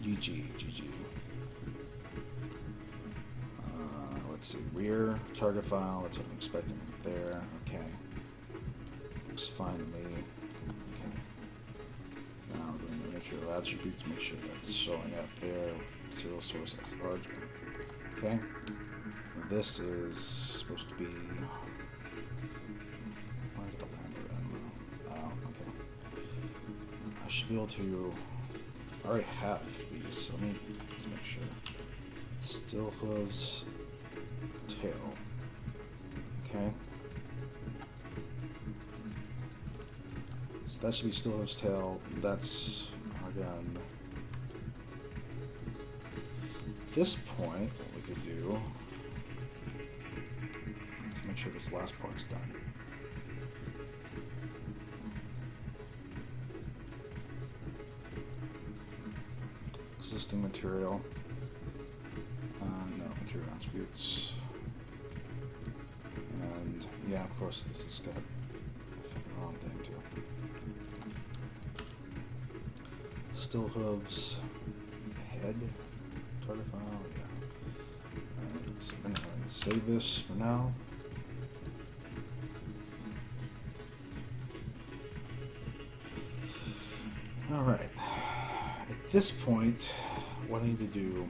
Speaker 2: GG. Let's see, rear target file, that's what I'm expecting there. Okay. Looks fine to me. Okay. Now I'm going to material attributes, make sure that's showing up there. Serial source as large. Okay. This is supposed to be. Why is it a Lambert? I don't know. Oh, okay. I should be able to. I already have these, so let me just make sure. Still hooves tail. Okay. So that should be still hooves tail. That's our gun. At this point, what we could do is make sure this last part's done. Existing material. No, material attributes. And yeah, of course, this has got the wrong thing too. Still hooves head target file. Yeah. Alright, so I'm gonna save this for now. Alright. At this point, what I need to do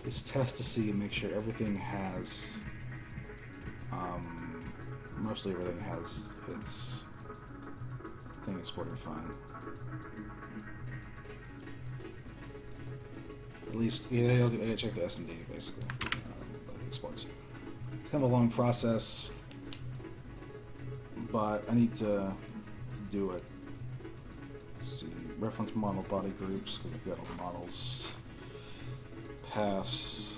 Speaker 2: is test to see and make sure everything has, mostly everything has its thing exported fine. At least, yeah, I gotta check the SMD basically, but it exports. It's kind of a long process, but I need to do it. Let's see, reference model body groups, because I've got all the models. Pass,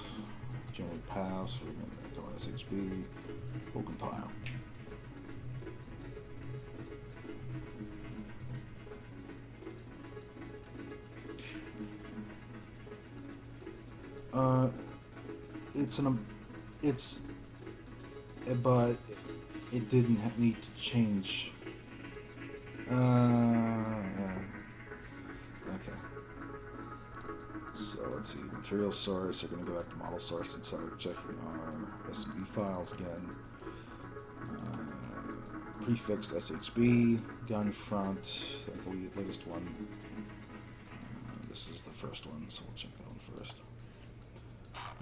Speaker 2: generate pass, we're going to go SHB, we'll compile. But it didn't need to change. Okay. So let's see, material source, we're going to go back to model source and start checking our SMB files again. Prefix SHB, gun front, that's the latest one. This is the first one, so we'll check that one first.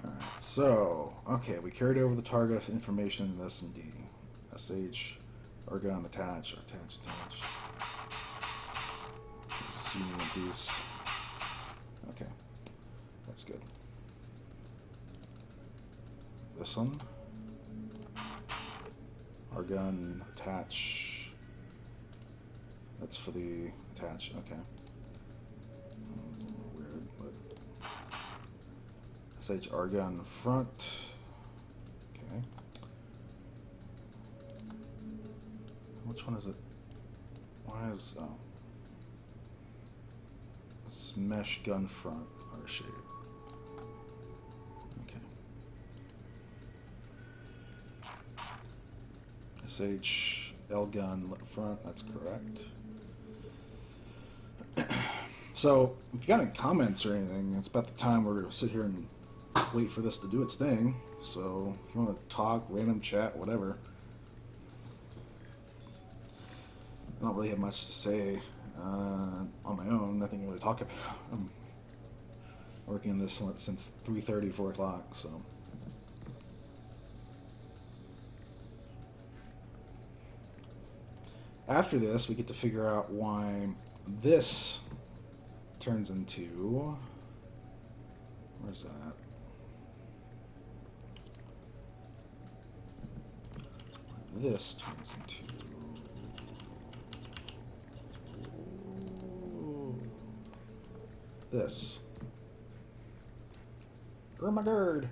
Speaker 2: Alright, so, okay, we carried over the target information in SMD. SH, our gun attach, attach. Let's see these. Okay. That's good. This one. Argon attach. That's for the attach. Okay. Weird, but SH argon front. Okay. Which one is it? Why is this mesh gun front R shape? Okay. SH L gun front. That's correct. So, if you got any comments or anything, it's about the time we're going to sit here and wait for this to do its thing. So, if you want to talk, random chat, whatever. I don't really have much to say on my own. Nothing to really talk about. I'm working on this since 3:30, 4 o'clock, so. After this, we get to figure out why this turns into, where's that? This turns into this. Oh my god!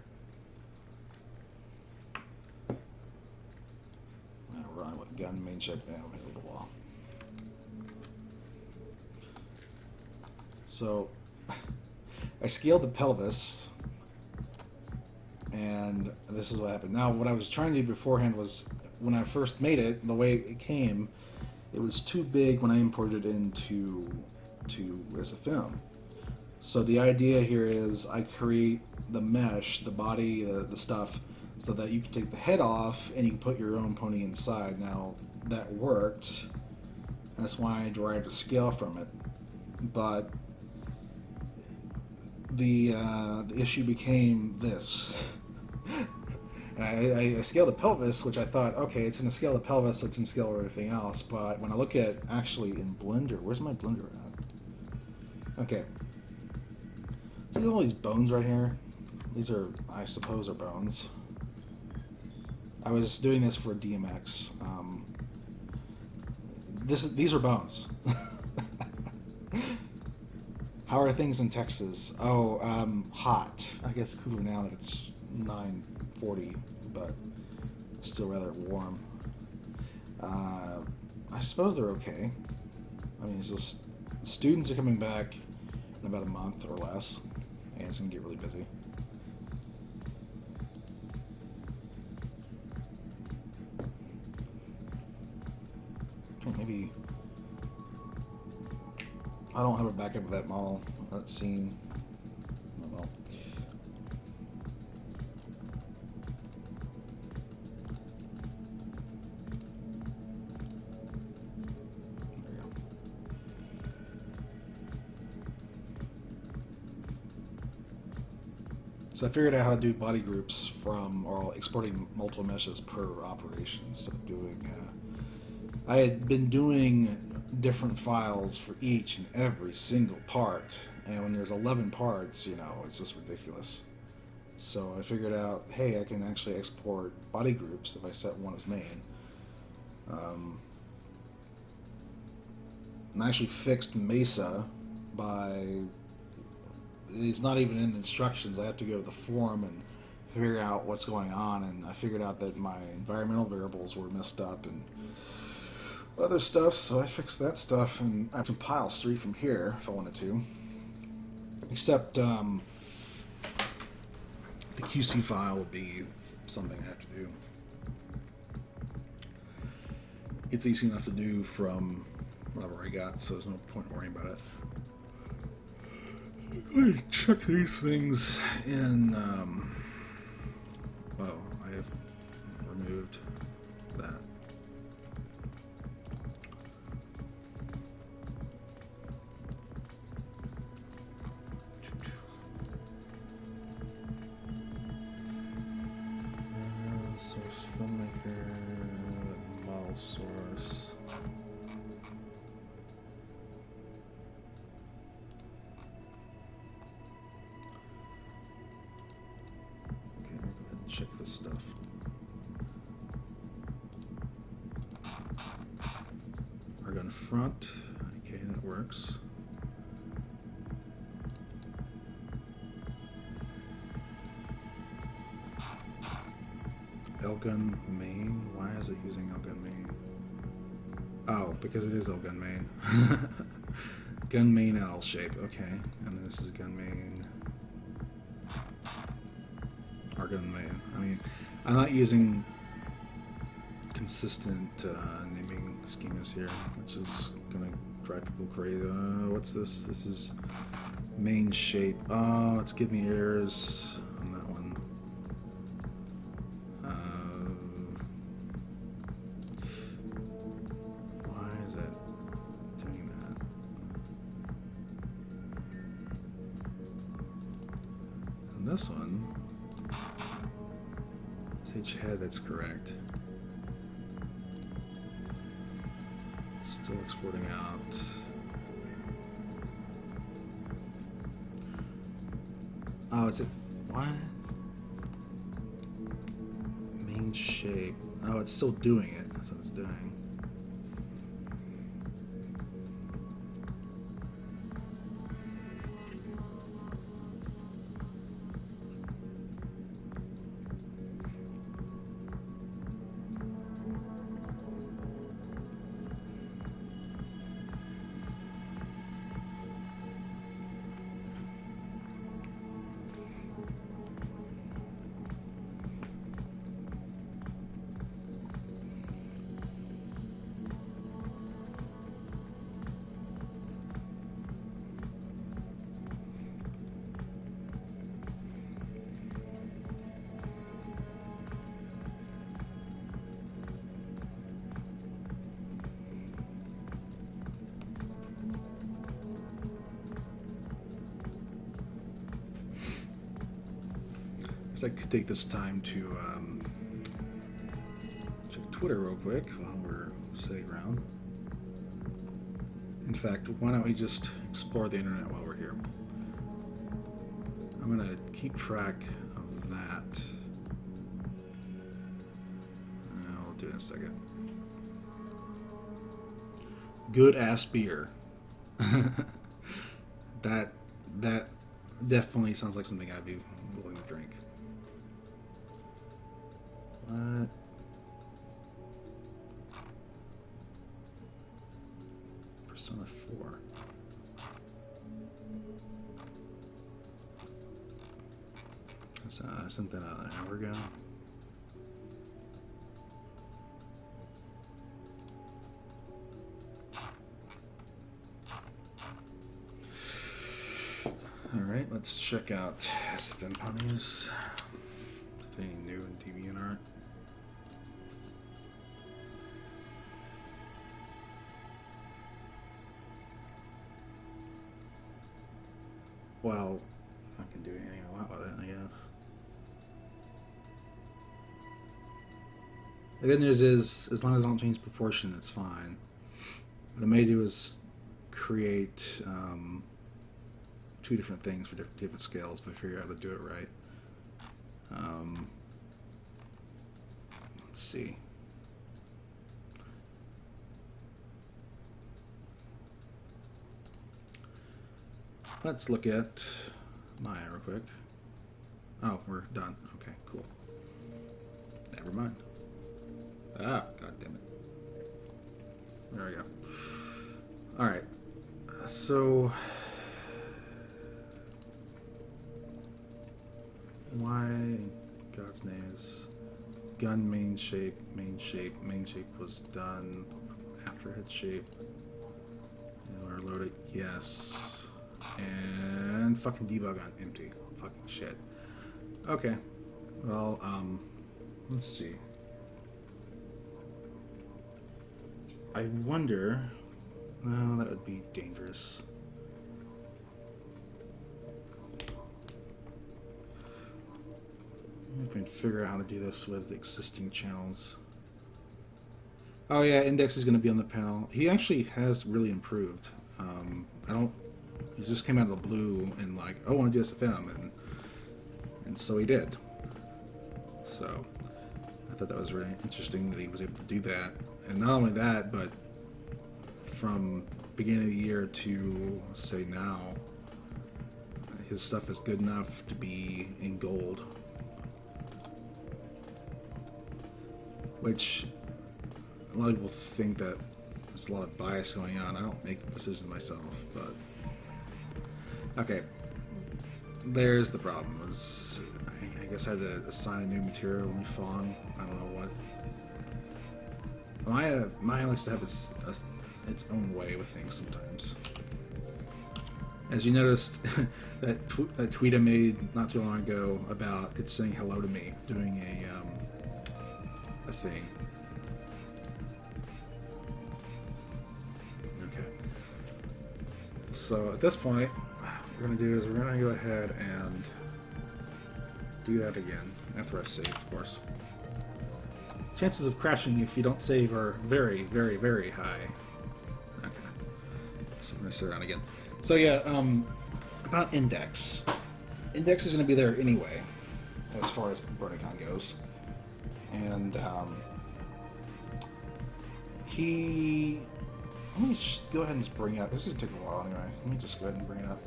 Speaker 2: Now run with gun main check down here with the wall. So I scaled the pelvis, and this is what happened. Now, what I was trying to do beforehand was, when I first made it, the way it came, it was too big when I imported it into as a film. So the idea here is I create the mesh, the body, the stuff, so that you can take the head off and you can put your own pony inside. Now, that worked. That's why I derived a scale from it. But the issue became this. And I scaled the pelvis, which I thought, okay, it's going to scale the pelvis, so it's going to scale everything else. But when I look at actually in Blender, where's my Blender at? Okay. See all these bones right here? These are, I suppose, are bones. I was doing this for DMX. These are bones. How are things in Texas? Oh, hot. I guess cooler now that it's 9:40, but still rather warm. I suppose they're okay. I mean, it's just students are coming back in about a month or less, and it's gonna get really busy. Maybe I don't have a backup of that model, that scene. Oh well. There you go. So I figured out how to do body groups or exporting multiple meshes per operation instead of doing. I had been doing different files for each and every single part, and when there's 11 parts, it's just ridiculous. So I figured out, hey, I can actually export body groups if I set one as main. And I actually fixed Mesa by, it's not even in the instructions. I have to go to the forum and figure out what's going on, and I figured out that my environmental variables were messed up and other stuff, so I fixed that stuff, and I can compile straight from here if I wanted to. Except the QC file would be something I have to do. It's easy enough to do from whatever I got, so there's no point worrying about it. Let me check these things in. Well, I have removed that. Source filmmaker, model source.
Speaker 1: check this stuff. Argon front. Okay, that works. L-gun main. Why is it using L-gun main? Oh, because it is L-gun main. Gun main L shape. Okay, and then this is gun main. Argon main. I mean, I'm not using consistent naming schemas here, which is gonna drive people crazy. What's this? This is main shape. Oh, it's giving me errors on that one. Why is that doing that? And this one, SH head, that's correct. Still exporting out. Oh, is it what? Main shape. Oh, it's still doing it. That's what it's doing. I could take this time to check Twitter real quick while we're sitting around. In fact, why don't we just explore the internet while we're here? I'm gonna keep track of that. I'll do it in a second. Good ass beer. that definitely sounds like something I'd be willing to drink. What? Persona 4. I sent that out an hour ago. Alright, let's check out SFM Ponies. Anything new in DeviantArt? Well, I can do anything I want with it, I guess. The good news is, as long as I don't change proportion, it's fine. What I may do is create two different things for different scales if I figure out how to do it right. Let's see. Let's look at Maya real quick. Oh, we're done. Okay, cool. Never mind. Ah, god damn it. There we go. Alright. So why in God's name is gun main shape was done after head shape. Or load it, yes. And fucking debug on empty. Fucking shit. Okay. Well, let's see. I wonder. Well, that would be dangerous. If I can figure out how to do this with existing channels. Oh yeah, Index is going to be on the panel. He actually has really improved. He just came out of the blue and like, oh, I want to do SFM, and so he did. So I thought that was really interesting that he was able to do that. And not only that, but from beginning of the year to say now, his stuff is good enough to be in gold. Which a lot of people think that there's a lot of bias going on. I don't make the decisions myself, but okay. There's the problem. I guess I had to assign a new material, new fawn. I don't know what. Maya likes to have its own way with things sometimes. As you noticed, that tweet I made not too long ago about it saying hello to me, doing a thing. Okay. So at this point, what we're gonna do is we're gonna go ahead and do that again after I save, of course. Chances of crashing if you don't save are very, very, very high. Okay. So we're gonna sit around again. So yeah, about Index. Index is going to be there anyway, as far as Bronycon goes. And let me just go ahead and just bring it up. This is going to take a while anyway. Let me just go ahead and bring it up.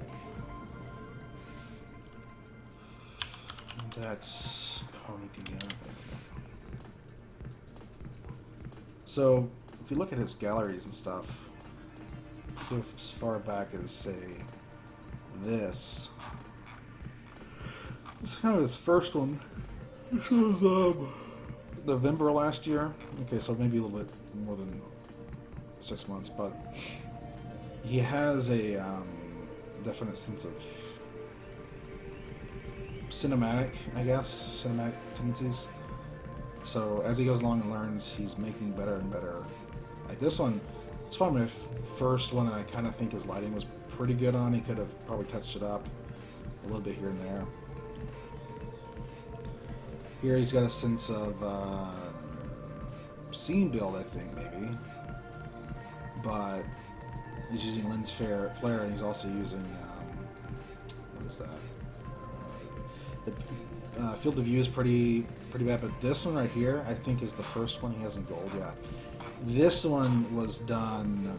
Speaker 1: Index, Pony. So, if you look at his galleries and stuff, go as far back as, say, this. This is kind of his first one. This was November last year. Okay, so maybe a little bit more than 6 months, but he has a definite sense of cinematic, I guess, cinematic tendencies. So as he goes along and learns, he's making better and better. Like this one, it's probably my first one that I kind of think his lighting was pretty good on. He could have probably touched it up a little bit here and there. Here he's got a sense of scene build, I think, maybe. But he's using lens flare, and he's also using, what is that? The field of view is pretty bad, but this one right here, I think, is the first one he has in gold, yeah. This one was done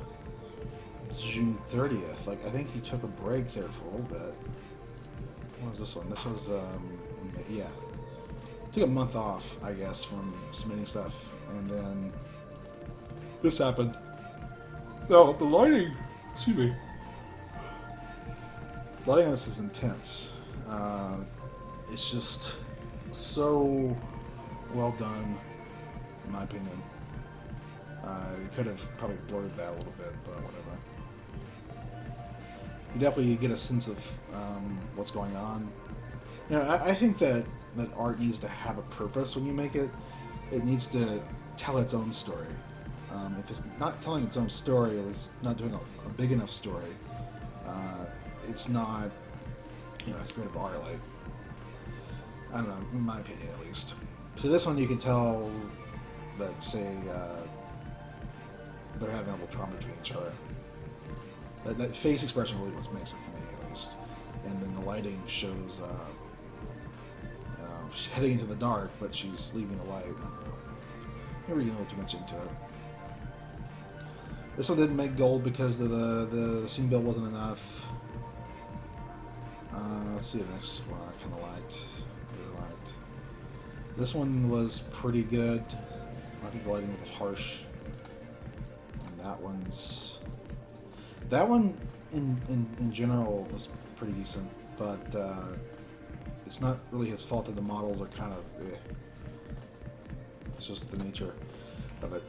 Speaker 1: June 30th. Like, I think he took a break there for a little bit. What was this one? This was, yeah. Took a month off, I guess, from submitting stuff. And then this happened. Oh, the lighting, excuse me. The lighting on this is intense. It's just so well done, in my opinion. You could have probably blurred that a little bit, but whatever. You definitely get a sense of what's going on. You know, I think that art needs to have a purpose when you make it. It needs to tell its own story. If it's not telling its own story, or it's not doing a big enough story, it's not, it's creative art. Like, I don't know, in my opinion at least. So this one you can tell that, say, they're having a little trauma between each other. That face expression really was makes it for me, at least. And then the lighting shows she's heading into the dark, but she's leaving the light. Never really know too much into it. This one didn't make gold because the scene build wasn't enough. Let's see the next one I kind of liked. Really liked. This one was pretty good. I think the lighting was a little harsh. And that one in general was pretty decent, but it's not really his fault that the models are kind of It's just the nature of it.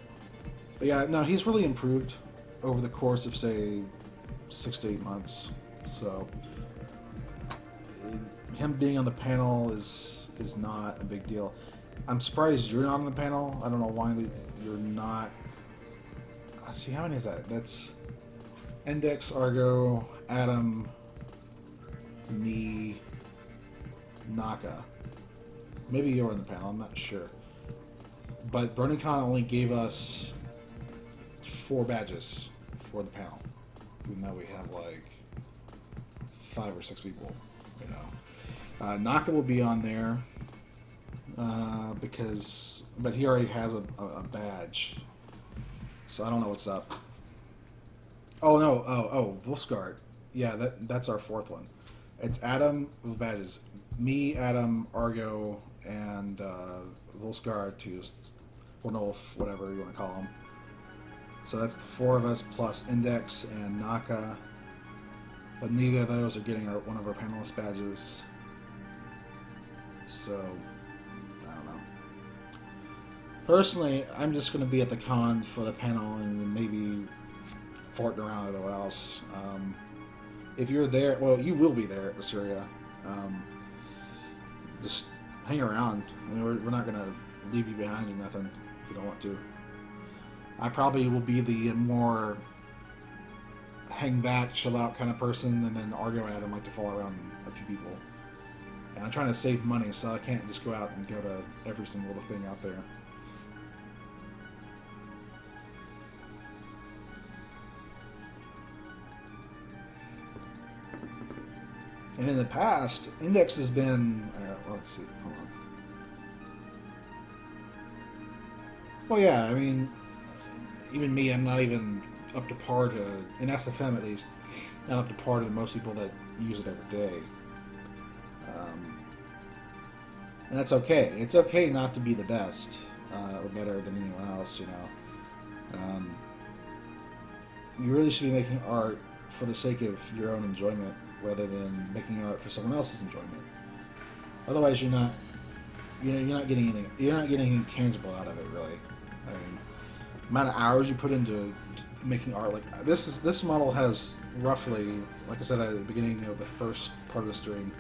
Speaker 1: But yeah, no, he's really improved over the course of, say, 6 to 8 months. So him being on the panel is not a big deal. I'm surprised you're not on the panel. I don't know why you're not. Let's see, how many is that? That's Index, Argo, Adam, me, Naka. Maybe you're on the panel, I'm not sure. But Bronycon only gave us 4 badges for the panel. Even though we have like 5 or 6 people, Naka will be on there.
Speaker 2: but he already has a badge, so I don't know what's up. Oh no! Oh, Volsgard. Yeah, that's our fourth one. It's Adam with badges. Me, Adam, Argo, and Volsgard to Wolf, whatever you want to call him. So that's the four of us plus Index and Naka. But neither of those are getting one of our panelist badges. So, I don't know. Personally, I'm just going to be at the con for the panel and maybe farting around everywhere else. If you're there, well, you will be there at Syria. Just hang around. I mean, we're not going to leave you behind or nothing if you don't want to. I probably will be the more hang back, chill out kind of person, and then Argo and Adam like to follow around a few people. And I'm trying to save money, so I can't just go out and go to every single little thing out there. And in the past, Index has been... let's see, hold on. Well, yeah, I mean, even me, I'm not even up to par to, in SFM at least, not up to par to most people that use it every day. And that's okay. It's okay not to be the best or better than anyone else, you know. You really should be making art for the sake of your own enjoyment rather than making art for someone else's enjoyment. Otherwise, you're not getting anything. You're not getting anything tangible out of it, really. I mean, the amount of hours you put into making art, like this model has roughly, like I said at the beginning of the first part of the stream,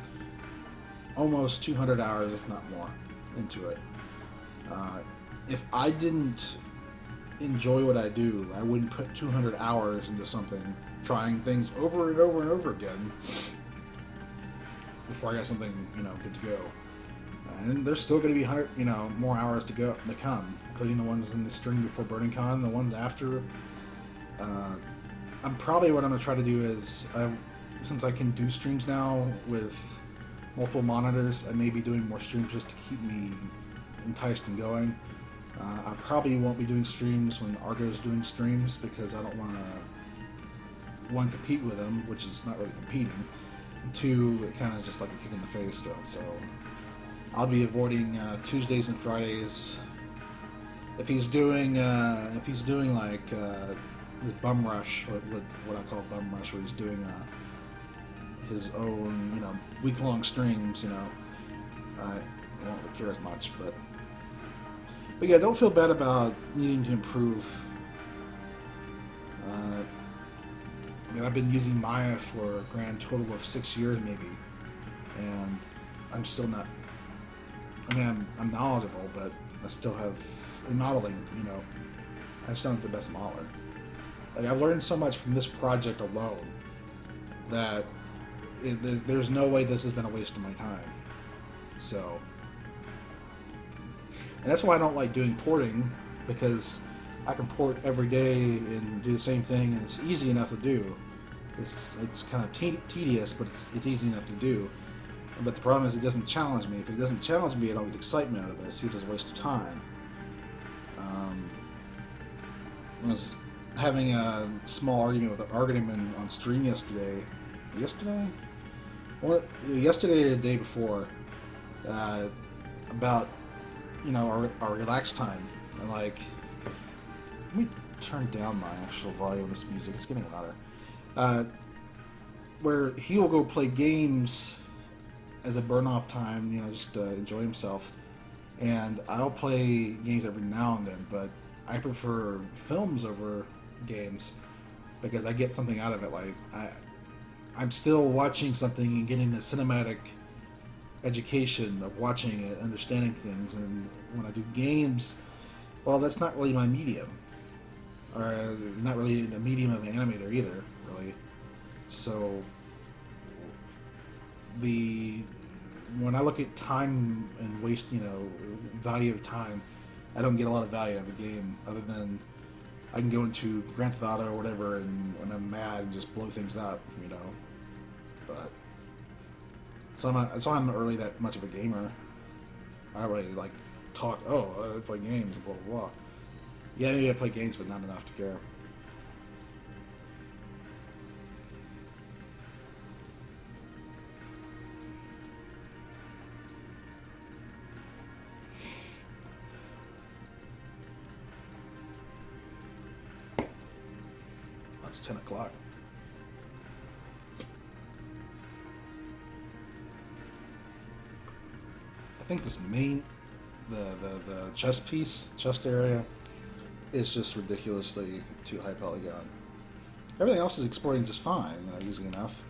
Speaker 2: almost 200 hours, if not more, into it. If I didn't enjoy what I do, I wouldn't put 200 hours into something, trying things over and over and over again before I got something, good to go. And there's still going to be 100, more hours to come, including the ones in the stream before Bronycon, the ones after. I'm probably what I'm going to try to do is, since I can do streams now with multiple monitors, I may be doing more streams just to keep me enticed and going. I probably won't be doing streams when Argo's doing streams because I don't want to, one, compete with him, which is not really competing. Two, it kind of is just like a kick in the face to him. So I'll be avoiding Tuesdays and Fridays. If he's doing like his bum rush, what I call bum rush, where he's doing his own, week-long streams, I won't really care as much, but yeah, don't feel bad about needing to improve. I've been using Maya for a grand total of 6 years, maybe, and I'm still not. I mean, I'm knowledgeable, but I still have in modeling. I'm still not the best modeler. Like, I've learned so much from this project alone that there's no way this has been a waste of my time. So, and that's why I don't like doing porting, because I can port every day and do the same thing, and it's easy enough to do. It's kind of tedious, but it's easy enough to do. But the problem is it doesn't challenge me. If it doesn't challenge me, I don't get excitement out of it. I see it as a waste of time. I was having a small argument with Argument on stream yesterday. Yesterday or the day before, about our relax time, and like, let me turn down my actual volume of this music. It's getting louder. Where he will go play games as a burn-off time, just to enjoy himself. And I'll play games every now and then, but I prefer films over games because I get something out of it. Like, I'm still watching something and getting the cinematic education of watching it, understanding things. And when I do games, well, that's not really my medium. Or not really the medium of an animator either, really. So, when I look at time and waste, value of time, I don't get a lot of value out of a game other than I can go into Grand Theft Auto or whatever, and when I'm mad, and just blow things up, But so I'm not really that much of a gamer. I don't really like talk. Oh, I play games, blah blah blah. Yeah, maybe I play games, but not enough to care. It's 10 o'clock. I think this the chest piece, chest area, is just ridiculously too high polygon. Everything else is exporting just fine, using enough.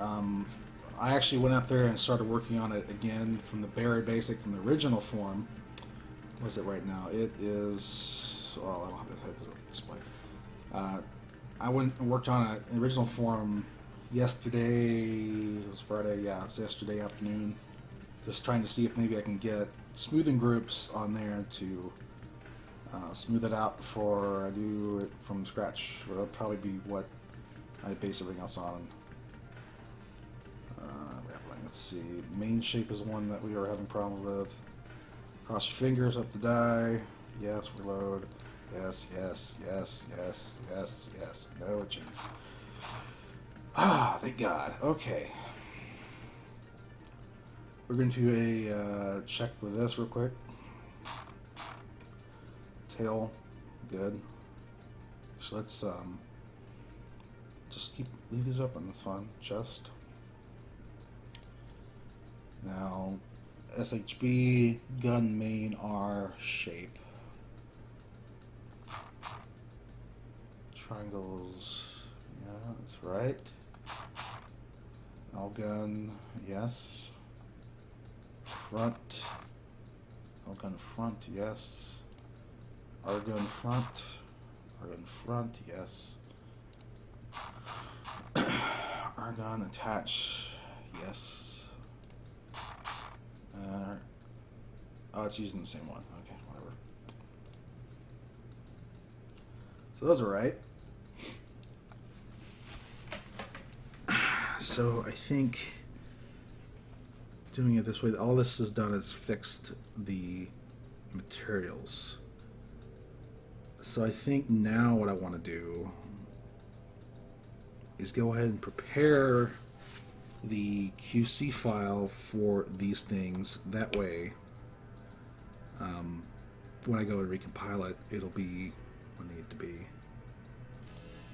Speaker 2: I actually went out there and started working on it again from the very basic, from the original form. What is it right now? It is... Well, I don't have the display. I went and worked on it in original form yesterday. It was Friday, yeah, it was yesterday afternoon. Just trying to see if maybe I can get smoothing groups on there to smooth it out before I do it from scratch. That'll probably be what I base everything else on. Let's see. Main shape is one that we are having problems with. Cross your fingers up the die. Yes, reload. Yes, yes, yes, yes, yes, yes. No change. Ah, thank God. Okay. We're going to do a check with this real quick. Tail, good. So let's just leave these open. That's fine. Chest. Now, SHB, gun, main, R, shape. Triangles, yeah, that's right. L gun, yes. Front, L gun front, yes. R gun front, R gun front, yes. R gun attach, yes. Oh, it's using the same one. Okay, whatever. So those are right. So I think doing it this way, all this has done is fixed the materials. So I think now what I want to do is go ahead and prepare the QC file for these things. That way, when I go and recompile it, it'll be what it needs to be.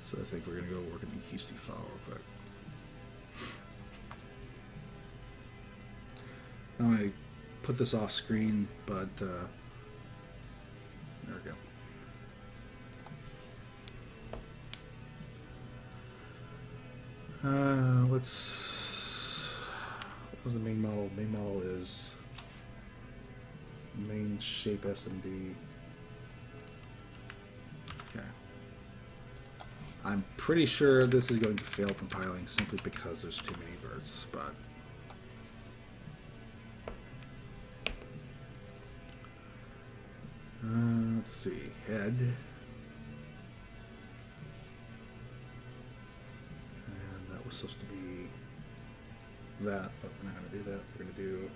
Speaker 2: So I think we're going to go work in the QC file real quick. I'm going to put this off screen, but there we go. What was the main model? Main model is main shape SMD. Okay. I'm pretty sure this is going to fail compiling simply because there's too many verts, but let's see. Head. And that was supposed to be that, but we're not going to do that. We're going to do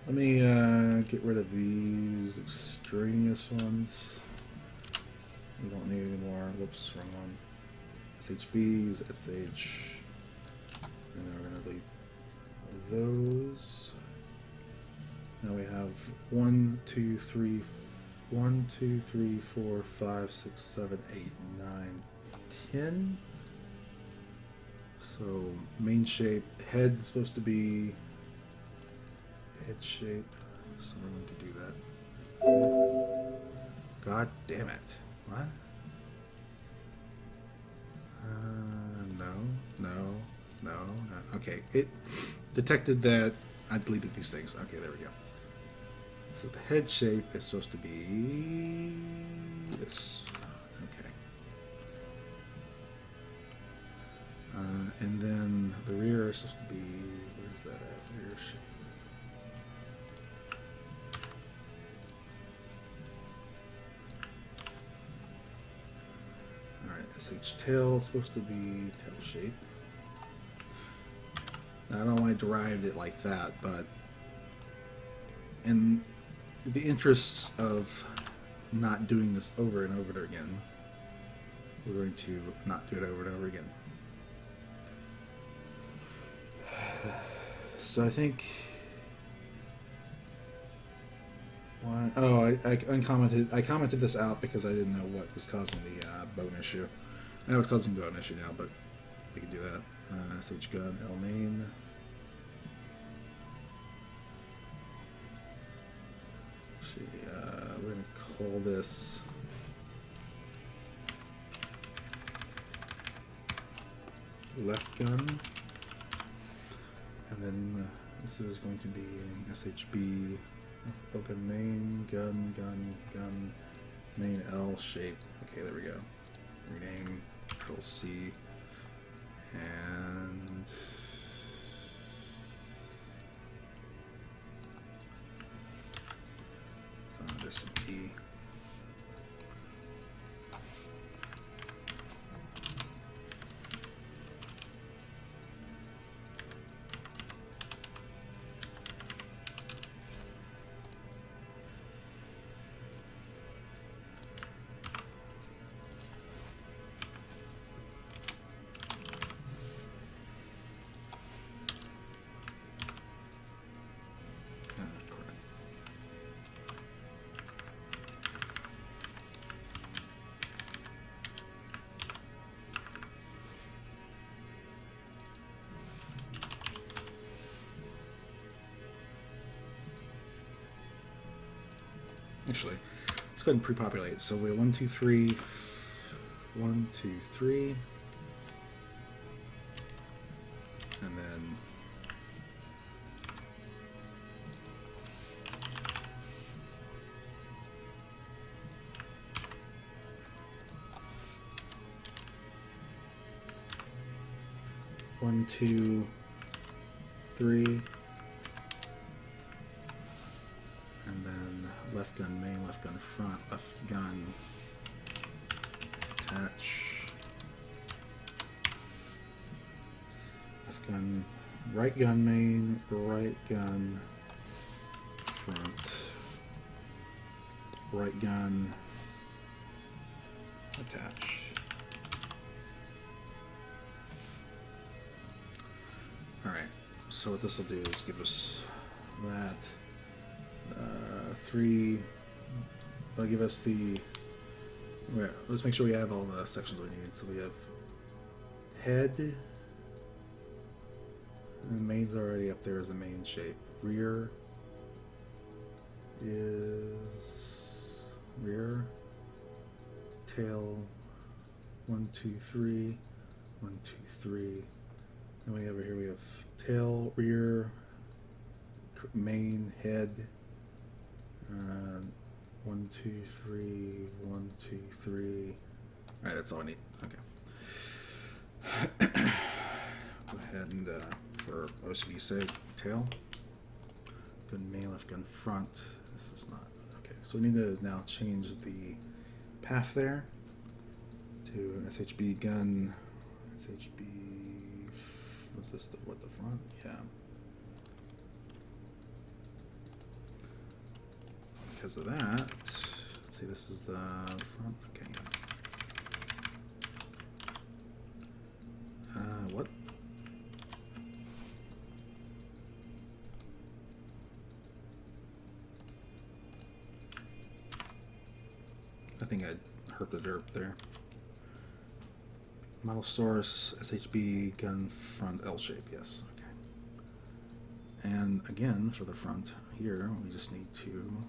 Speaker 2: let me get rid of these extraneous ones. We don't need any more. Whoops, wrong one. SHBs, SH. And then we're going to delete those. Now we have 1, 2, 3, 4, 5, 6, 7, 8, 9, 10. So main shape, head is supposed to be head shape. So we're going to do that. God damn it. What? No. Okay, it detected that I deleted these things. Okay, there we go. So the head shape is supposed to be this. Okay. And then the rear is supposed to be, where's that at? Rear shape. Alright, SH tail is supposed to be tail shape.
Speaker 1: I don't know why I derived it like that, but in the interests of not doing this over and over again, we're going to not do it over and over again. So I think... I commented this out because I didn't know what was causing the bone issue. I know it's causing the bone issue now, but we can do that. SH gun, L main. See, we're gonna call this left gun, and then this is going to be SHB. Gun main, gun, main L shape. Okay, there we go. Rename, Control C, and just some E. Actually, let's go ahead and pre-populate. So we have 1, 2, 3, 1, 2, 3, and then one, 2, 3, and then left gun main, left gun front, left gun attach, left gun, right gun main, right gun front, right gun attach. Alright, so what this will do is give us that 3. That'll give us the... Let's make sure we have all the sections we need. So we have head, and main's already up there as a main shape. Rear is rear, tail, 1, 2, 3, 1, 2, 3. And we over here we have tail, rear, main, head. 1, 2, 3, 1, 2, 3. Alright, that's all I need. Okay. Go ahead and for OCD sake, tail. Gun main, left gun front. This is not okay. So we need to now change the path there to SHB gun. SHB. Was this the front? Yeah. Because of that, let's see, this is the front. Okay. What? I think I herped a derp there. Model source, SHB, gun front, L shape, yes. Okay. And again, for the front here, we just need to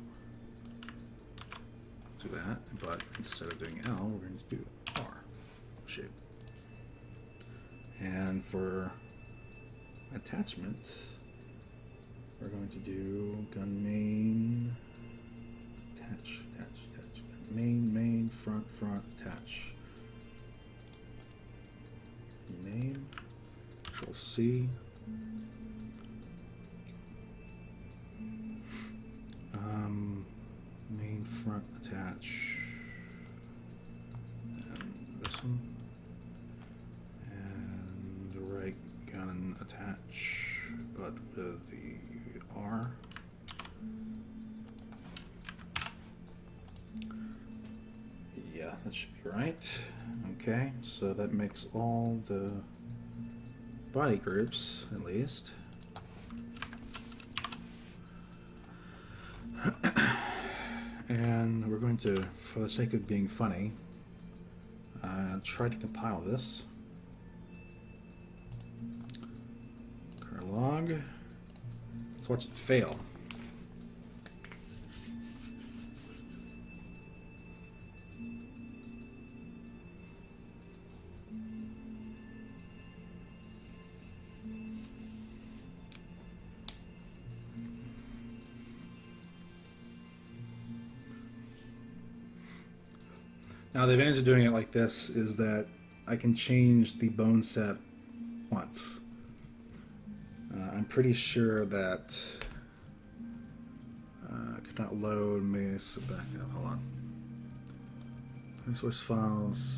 Speaker 1: do that, but instead of doing L, we're going to do R shape. And for attachment, we're going to do gun main, attach, main, front, attach. Name, Control C. Main, front, attach. And this one. And the right gun attach. That should be right. Okay, so that makes all the body groups, at least. And we're going to, for the sake of being funny, try to compile this. Curl log. Let's watch it fail. Now the advantage of doing it like this is that I can change the bone set once. I'm pretty sure that I could not load Mace. Back up, hold on. Resource files.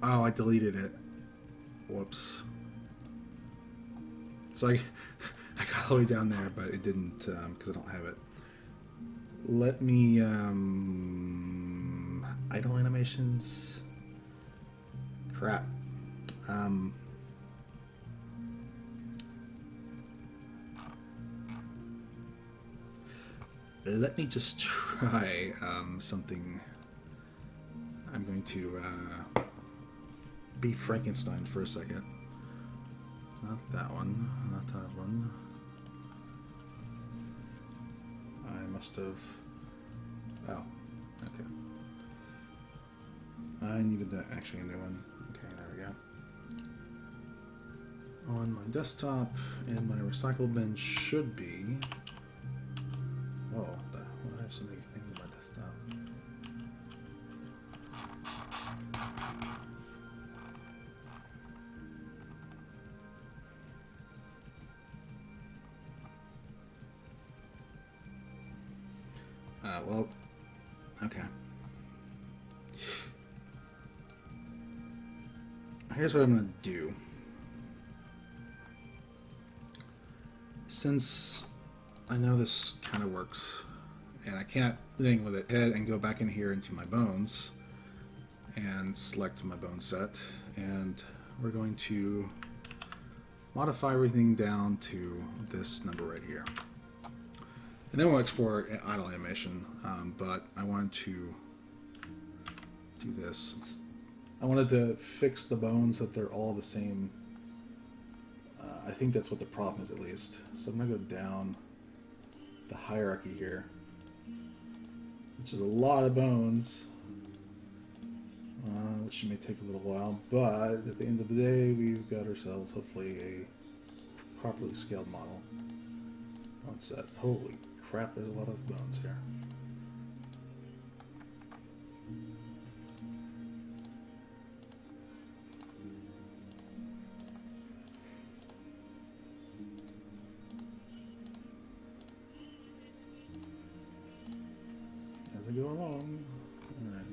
Speaker 1: Oh, I deleted it. Whoops. So I got all the way down there, but it didn't because I don't have it. Let me idle animations. Crap. Let me just try something. I'm going to be Frankenstein for a second. Not that one. Not that one. I must have. Oh, okay. I needed to actually a new one. Okay, there we go. On my desktop, and my recycle bin should be. Oh, I have so many things on my desktop. Well, okay. Here's what I'm going to do. Since I know this kind of works, and I can't do anything with it, head and go back in here into my bones and select my bone set, and we're going to modify everything down to this number right here. And then we'll export an idle animation, but I wanted to do this. I wanted to fix the bones so that they're all the same. I think that's what the problem is, at least. So I'm going to go down the hierarchy here, which is a lot of bones, which may take a little while, but at the end of the day, we've got ourselves, hopefully, a properly scaled model. One set. Holy crap, there's a lot of bones here. As I go along. Alright.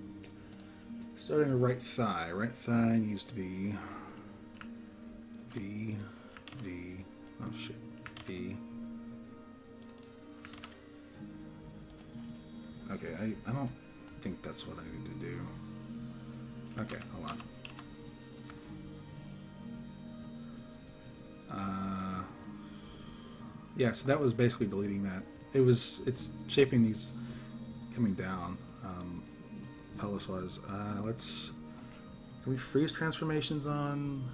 Speaker 1: Starting with right thigh. Right thigh needs to be V, V, oh shit, V. Okay, I don't think that's what I need to do. Okay, hold on. Yeah, so that was basically deleting that. It's shaping these coming down, pelvis-wise. Can we freeze transformations on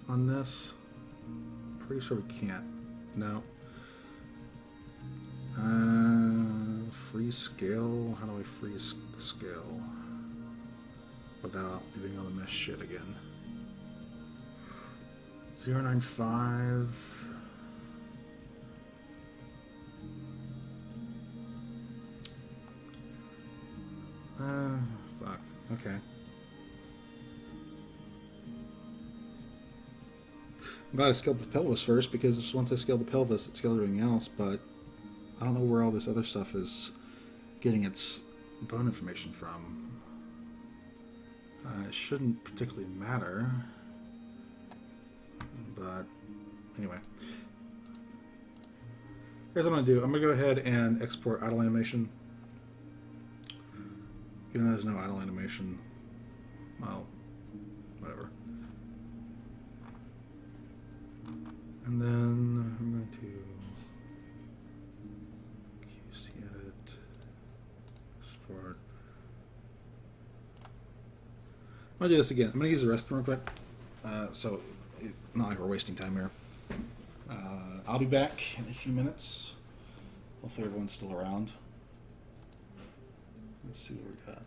Speaker 1: this? Pretty sure we can't. No. Freeze scale. How do I freeze the scale without doing all the mesh shit again? 0.95. Fuck. Okay. I'm glad I scaled the pelvis first, because once I scale the pelvis, it scales everything else, but I don't know where all this other stuff is getting its bone information from. It shouldn't particularly matter, but anyway. Here's what I'm going to do. I'm going to go ahead and export idle animation. Even though there's no idle animation, well, whatever. And then I'm going to QC edit, export. I'm going to do this again. I'm going to use the restroom real quick. So, not like we're wasting time here. I'll be back in a few minutes. Hopefully everyone's still around. Let's see what we got.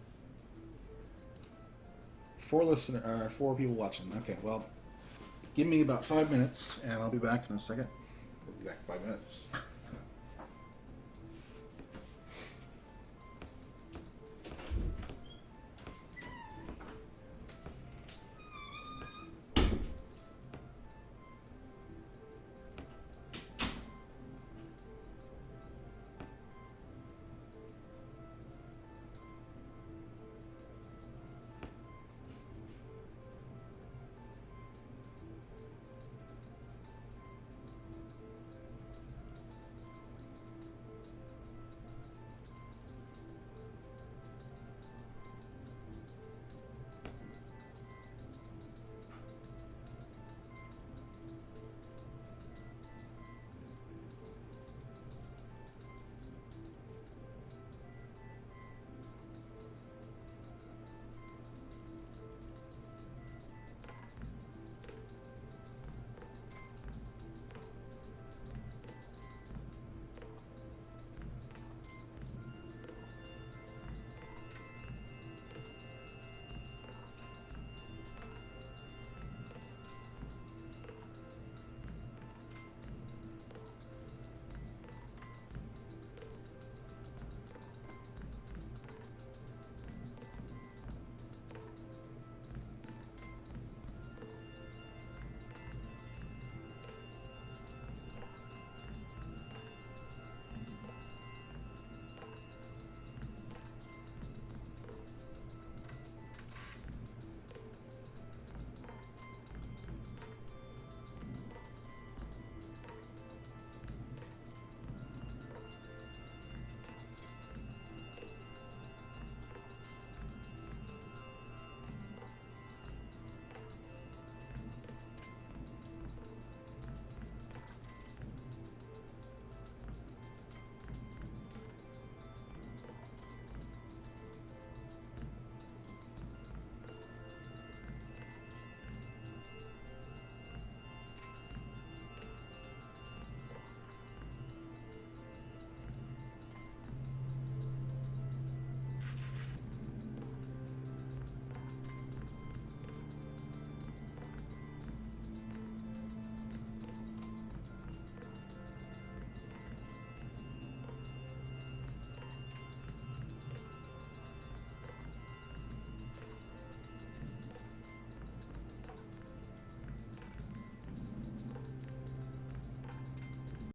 Speaker 1: 4 people watching. Okay, well, give me about 5 minutes, and I'll be back in a second. We'll be back in 5 minutes.